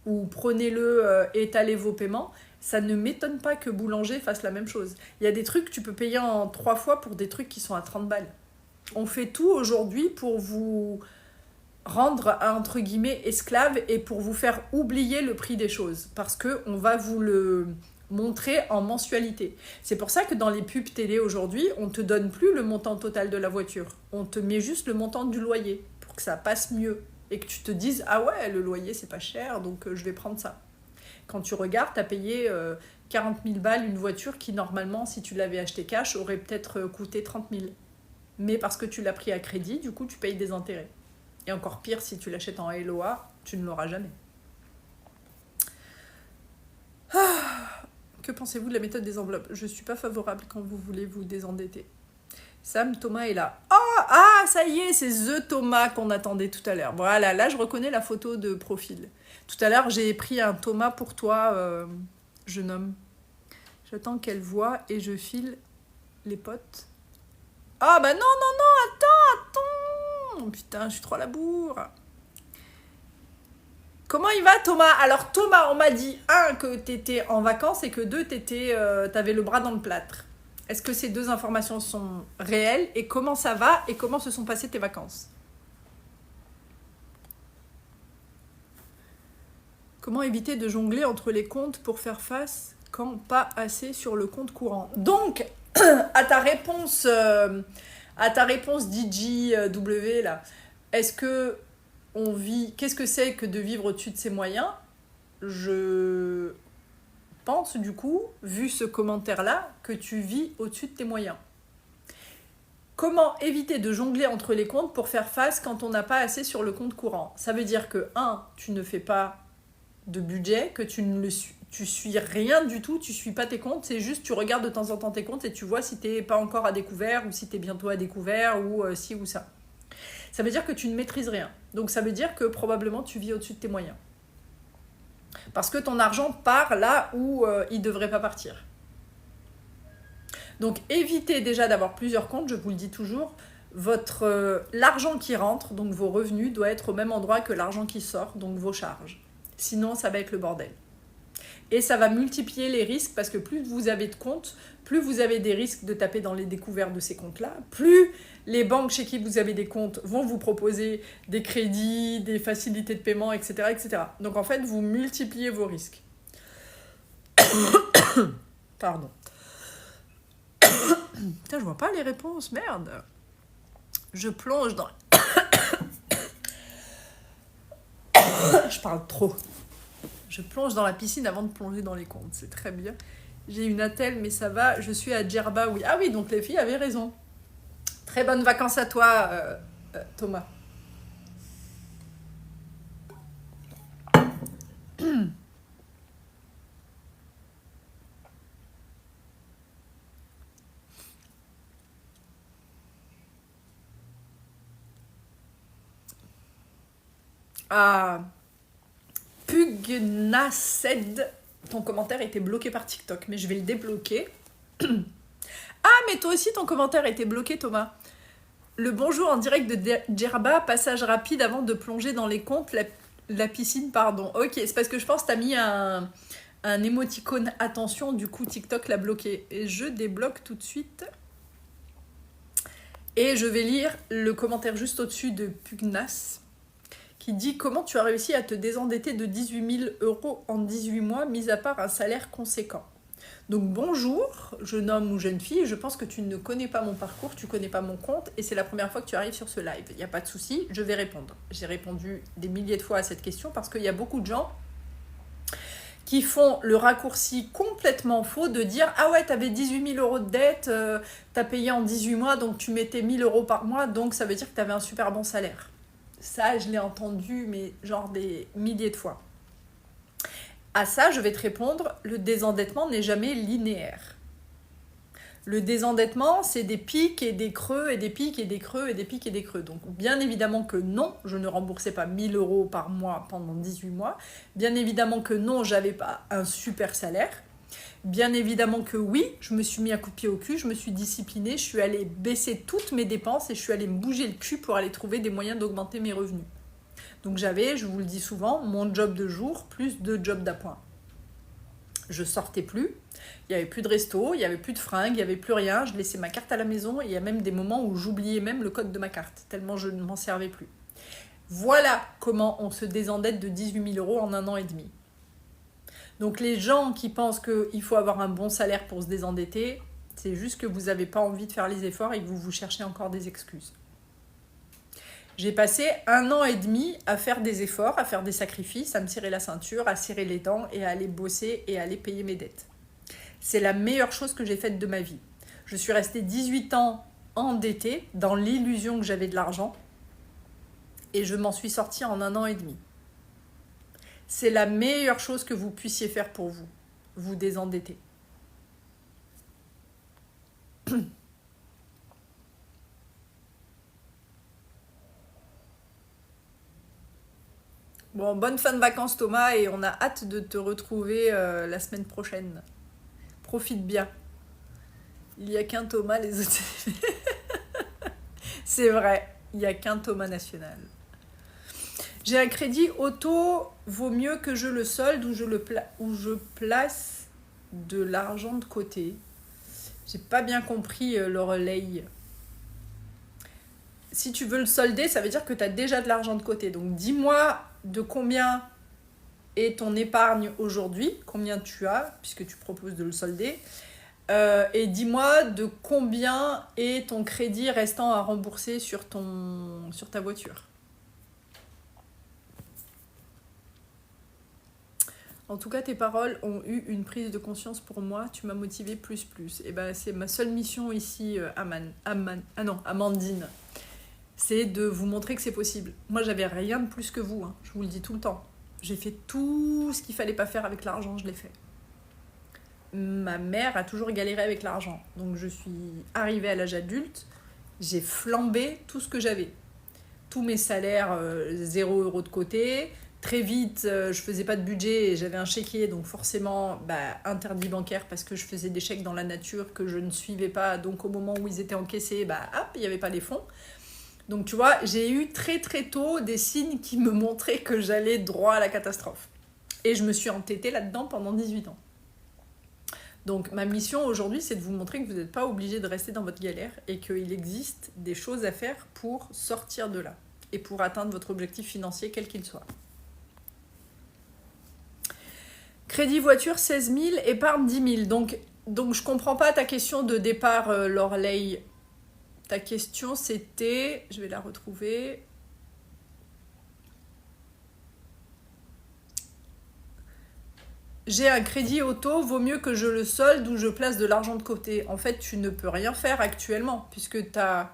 Speaker 1: ou prenez-le et étalez vos paiements. Ça ne m'étonne pas que Boulanger fasse la même chose. Il y a des trucs que tu peux payer en 3 fois pour des trucs qui sont à 30 balles. On fait tout aujourd'hui pour vous rendre, entre guillemets, esclave et pour vous faire oublier le prix des choses. Parce qu'on va vous le montrer en mensualité. C'est pour ça que dans les pubs télé aujourd'hui, on ne te donne plus le montant total de la voiture. On te met juste le montant du loyer pour que ça passe mieux. Et que tu te dises, ah ouais, le loyer, c'est pas cher, donc je vais prendre ça. Quand tu regardes, tu as payé 40 000 balles une voiture qui, normalement, si tu l'avais acheté cash, aurait peut-être coûté 30 000. Mais parce que tu l'as pris à crédit, du coup, tu payes des intérêts. Et encore pire, si tu l'achètes en LOA, tu ne l'auras jamais. Que pensez-vous de la méthode des enveloppes? Je ne suis pas favorable quand vous voulez vous désendetter. Sam, Thomas est là. Ah, ça y est, c'est The Thomas qu'on attendait tout à l'heure. Voilà, là, je reconnais la photo de profil. Tout à l'heure, j'ai pris un Thomas pour toi, jeune homme. J'attends qu'elle voie et je file les potes. Ah, bah non, attends. Putain, je suis trop à la bourre. Comment il va, Thomas? Alors, Thomas, on m'a dit, 1, que t'étais en vacances et que 2, t'avais le bras dans le plâtre. Est-ce que ces 2 informations sont réelles? Et comment ça va? Et comment se sont passées tes vacances? Comment éviter de jongler entre les comptes pour faire face quand pas assez sur le compte courant? Donc, à ta réponse DJW, là, est-ce que on vit... Qu'est-ce que c'est que de vivre au-dessus de ses moyens? Je pense, du coup, vu ce commentaire-là, que tu vis au-dessus de tes moyens. Comment éviter de jongler entre les comptes pour faire face quand on n'a pas assez sur le compte courant? Ça veut dire que, 1, tu ne fais pas de budget, que tu suis rien du tout, tu suis pas tes comptes, c'est juste tu regardes de temps en temps tes comptes et tu vois si t'es pas encore à découvert ou si t'es bientôt à découvert ou ci ou ça. Ça veut dire que tu ne maîtrises rien. Donc ça veut dire que probablement tu vis au-dessus de tes moyens. Parce que ton argent part là où il ne devrait pas partir. Donc évitez déjà d'avoir plusieurs comptes, je vous le dis toujours. L'argent qui rentre, donc vos revenus, doit être au même endroit que l'argent qui sort, donc vos charges. Sinon, ça va être le bordel. Et ça va multiplier les risques parce que plus vous avez de comptes, plus vous avez des risques de taper dans les découvertes de ces comptes-là, plus les banques chez qui vous avez des comptes vont vous proposer des crédits, des facilités de paiement, etc., etc. Donc en fait, vous multipliez vos risques. Pardon. Putain, je vois pas les réponses, merde. Je plonge dans... Je parle trop. Je plonge dans la piscine avant de plonger dans les comptes. C'est très bien. J'ai une attelle, mais ça va. Je suis à Djerba, oui. Ah oui, donc les filles avaient raison. Très bonnes vacances à toi, Thomas. Ah... Pugnaced, ton commentaire était bloqué par TikTok, mais je vais le débloquer. Ah, mais toi aussi, ton commentaire était bloqué, Thomas. Le bonjour en direct de Djerba, passage rapide avant de plonger dans les comptes, la piscine, pardon. Ok, c'est parce que je pense que t'as mis un émoticône attention, du coup TikTok l'a bloqué. Et je débloque tout de suite. Et je vais lire le commentaire juste au-dessus de Pugnas, qui dit « Comment tu as réussi à te désendetter de 18 000 € en 18 mois, mis à part un salaire conséquent ?» Donc bonjour, jeune homme ou jeune fille, je pense que tu ne connais pas mon parcours, tu ne connais pas mon compte, et c'est la première fois que tu arrives sur ce live. Il n'y a pas de souci, je vais répondre. J'ai répondu des milliers de fois à cette question parce qu'il y a beaucoup de gens qui font le raccourci complètement faux de dire « Ah ouais, t'avais 18 000 € de dette, t'as payé en 18 mois, donc tu mettais 1 000 € par mois, donc ça veut dire que t'avais un super bon salaire. » Ça, je l'ai entendu, mais genre des milliers de fois. À ça, je vais te répondre, le désendettement n'est jamais linéaire. Le désendettement, c'est des pics et des creux, et des pics et des creux, et des pics et des creux. Donc, bien évidemment que non, je ne remboursais pas 1 000 € par mois pendant 18 mois. Bien évidemment que non, j'avais pas un super salaire. Bien évidemment que oui, je me suis mis un coup de pied au cul, je me suis disciplinée, je suis allée baisser toutes mes dépenses et je suis allée me bouger le cul pour aller trouver des moyens d'augmenter mes revenus. Donc j'avais, je vous le dis souvent, mon job de jour plus 2 jobs d'appoint. Je sortais plus, il n'y avait plus de resto, il n'y avait plus de fringues, il n'y avait plus rien, je laissais ma carte à la maison et il y a même des moments où j'oubliais même le code de ma carte, tellement je ne m'en servais plus. Voilà comment on se désendette de 18 000 € en 1 an et demi. Donc les gens qui pensent qu'il faut avoir un bon salaire pour se désendetter, c'est juste que vous n'avez pas envie de faire les efforts et que vous cherchez encore des excuses. J'ai passé 1 an et demi à faire des efforts, à faire des sacrifices, à me tirer la ceinture, à serrer les dents et à aller bosser et à aller payer mes dettes. C'est la meilleure chose que j'ai faite de ma vie. Je suis restée 18 ans endettée dans l'illusion que j'avais de l'argent et je m'en suis sortie en 1 an et demi. C'est la meilleure chose que vous puissiez faire pour vous, vous désendetter. Bon, bonne fin de vacances Thomas et on a hâte de te retrouver la semaine prochaine. Profite bien. Il n'y a qu'un Thomas, les autres... C'est vrai, il n'y a qu'un Thomas national. J'ai un crédit auto, vaut mieux que je le solde ou je place de l'argent de côté. J'ai pas bien compris le relais. Si tu veux le solder, ça veut dire que tu as déjà de l'argent de côté. Donc dis-moi de combien est ton épargne aujourd'hui, combien tu as, puisque tu proposes de le solder. Et dis-moi de combien est ton crédit restant à rembourser sur ta voiture. En tout cas, tes paroles ont eu une prise de conscience pour moi. Tu m'as motivée plus. Et ben, c'est ma seule mission ici, Amandine. C'est de vous montrer que c'est possible. Moi, j'avais rien de plus que vous. Hein. Je vous le dis tout le temps. J'ai fait tout ce qu'il fallait pas faire avec l'argent, je l'ai fait. Ma mère a toujours galéré avec l'argent. Donc, je suis arrivée à l'âge adulte. J'ai flambé tout ce que j'avais. Tous mes salaires, 0 € de côté. Très vite, je faisais pas de budget et j'avais un chéquier, donc forcément interdit bancaire parce que je faisais des chèques dans la nature que je ne suivais pas. Donc au moment où ils étaient encaissés, hop, il n'y avait pas les fonds. Donc tu vois, j'ai eu très très tôt des signes qui me montraient que j'allais droit à la catastrophe. Et je me suis entêtée là-dedans pendant 18 ans. Donc ma mission aujourd'hui, c'est de vous montrer que vous n'êtes pas obligé de rester dans votre galère et qu'il existe des choses à faire pour sortir de là et pour atteindre votre objectif financier quel qu'il soit. Crédit voiture 16 000, épargne 10 000. Donc je comprends pas ta question de départ, Lorelei. Ta question c'était, je vais la retrouver. J'ai un crédit auto, vaut mieux que je le solde ou je place de l'argent de côté. En fait, tu ne peux rien faire actuellement puisque tu as,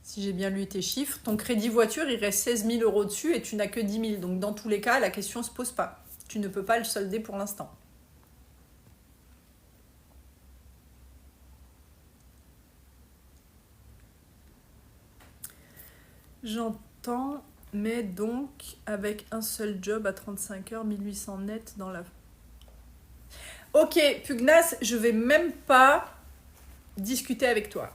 Speaker 1: si j'ai bien lu tes chiffres, ton crédit voiture, il reste 16 000 € dessus et tu n'as que 10 000. Donc dans tous les cas, la question ne se pose pas. Tu ne peux pas le solder pour l'instant. J'entends, mais donc avec un seul job à 35 heures, 1800 net dans la... Ok, Pugnas, je vais même pas discuter avec toi.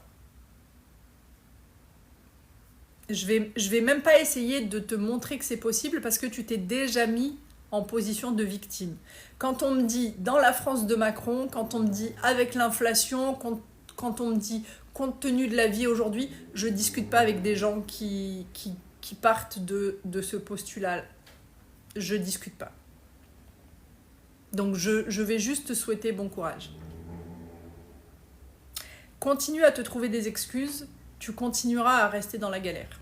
Speaker 1: Je vais même pas essayer de te montrer que c'est possible parce que tu t'es déjà mis en position de victime. Quand on me dit dans la France de Macron, quand on me dit avec l'inflation, quand on me dit compte tenu de la vie aujourd'hui, je discute pas avec des gens qui partent de ce postulat. Je discute pas. Donc je vais juste te souhaiter bon courage. Continue à te trouver des excuses, tu continueras à rester dans la galère.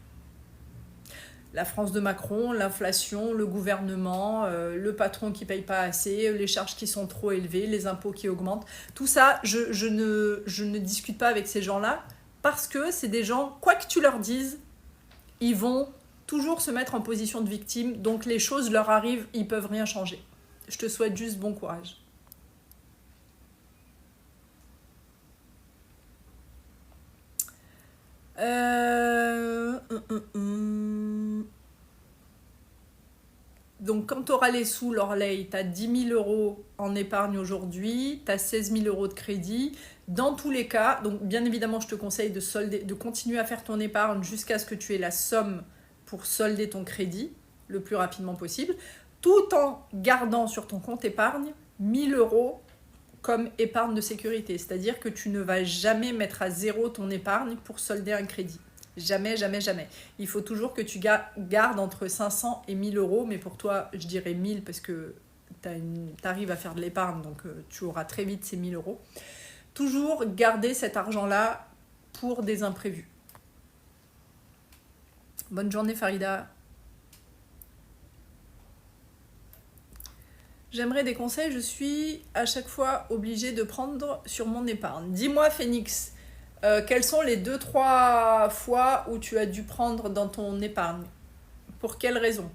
Speaker 1: La France de Macron, l'inflation, le gouvernement, le patron qui ne paye pas assez, les charges qui sont trop élevées, les impôts qui augmentent. Tout ça, je ne discute pas avec ces gens-là parce que c'est des gens, quoi que tu leur dises, ils vont toujours se mettre en position de victime. Donc les choses leur arrivent, ils ne peuvent rien changer. Je te souhaite juste bon courage. Donc, quand tu auras les sous, Lorley, tu as 10 000 euros en épargne aujourd'hui, tu as 16 000 euros de crédit. Dans tous les cas, donc bien évidemment, je te conseille de continuer à faire ton épargne jusqu'à ce que tu aies la somme pour solder ton crédit le plus rapidement possible, tout en gardant sur ton compte épargne 1 000 euros comme épargne de sécurité. C'est-à-dire que tu ne vas jamais mettre à zéro ton épargne pour solder un crédit. Jamais, jamais, jamais. Il faut toujours que tu gardes entre 500 et 1000 euros, mais pour toi, je dirais 1000 parce que tu arrives à faire de l'épargne, donc tu auras très vite ces 1000 euros. Toujours garder cet argent-là pour des imprévus. Bonne journée, Farida. J'aimerais des conseils, je suis à chaque fois obligée de prendre sur mon épargne. Dis-moi, Phoenix, quelles sont les 2-3 fois où tu as dû prendre dans ton épargne? Pour quelles raisons?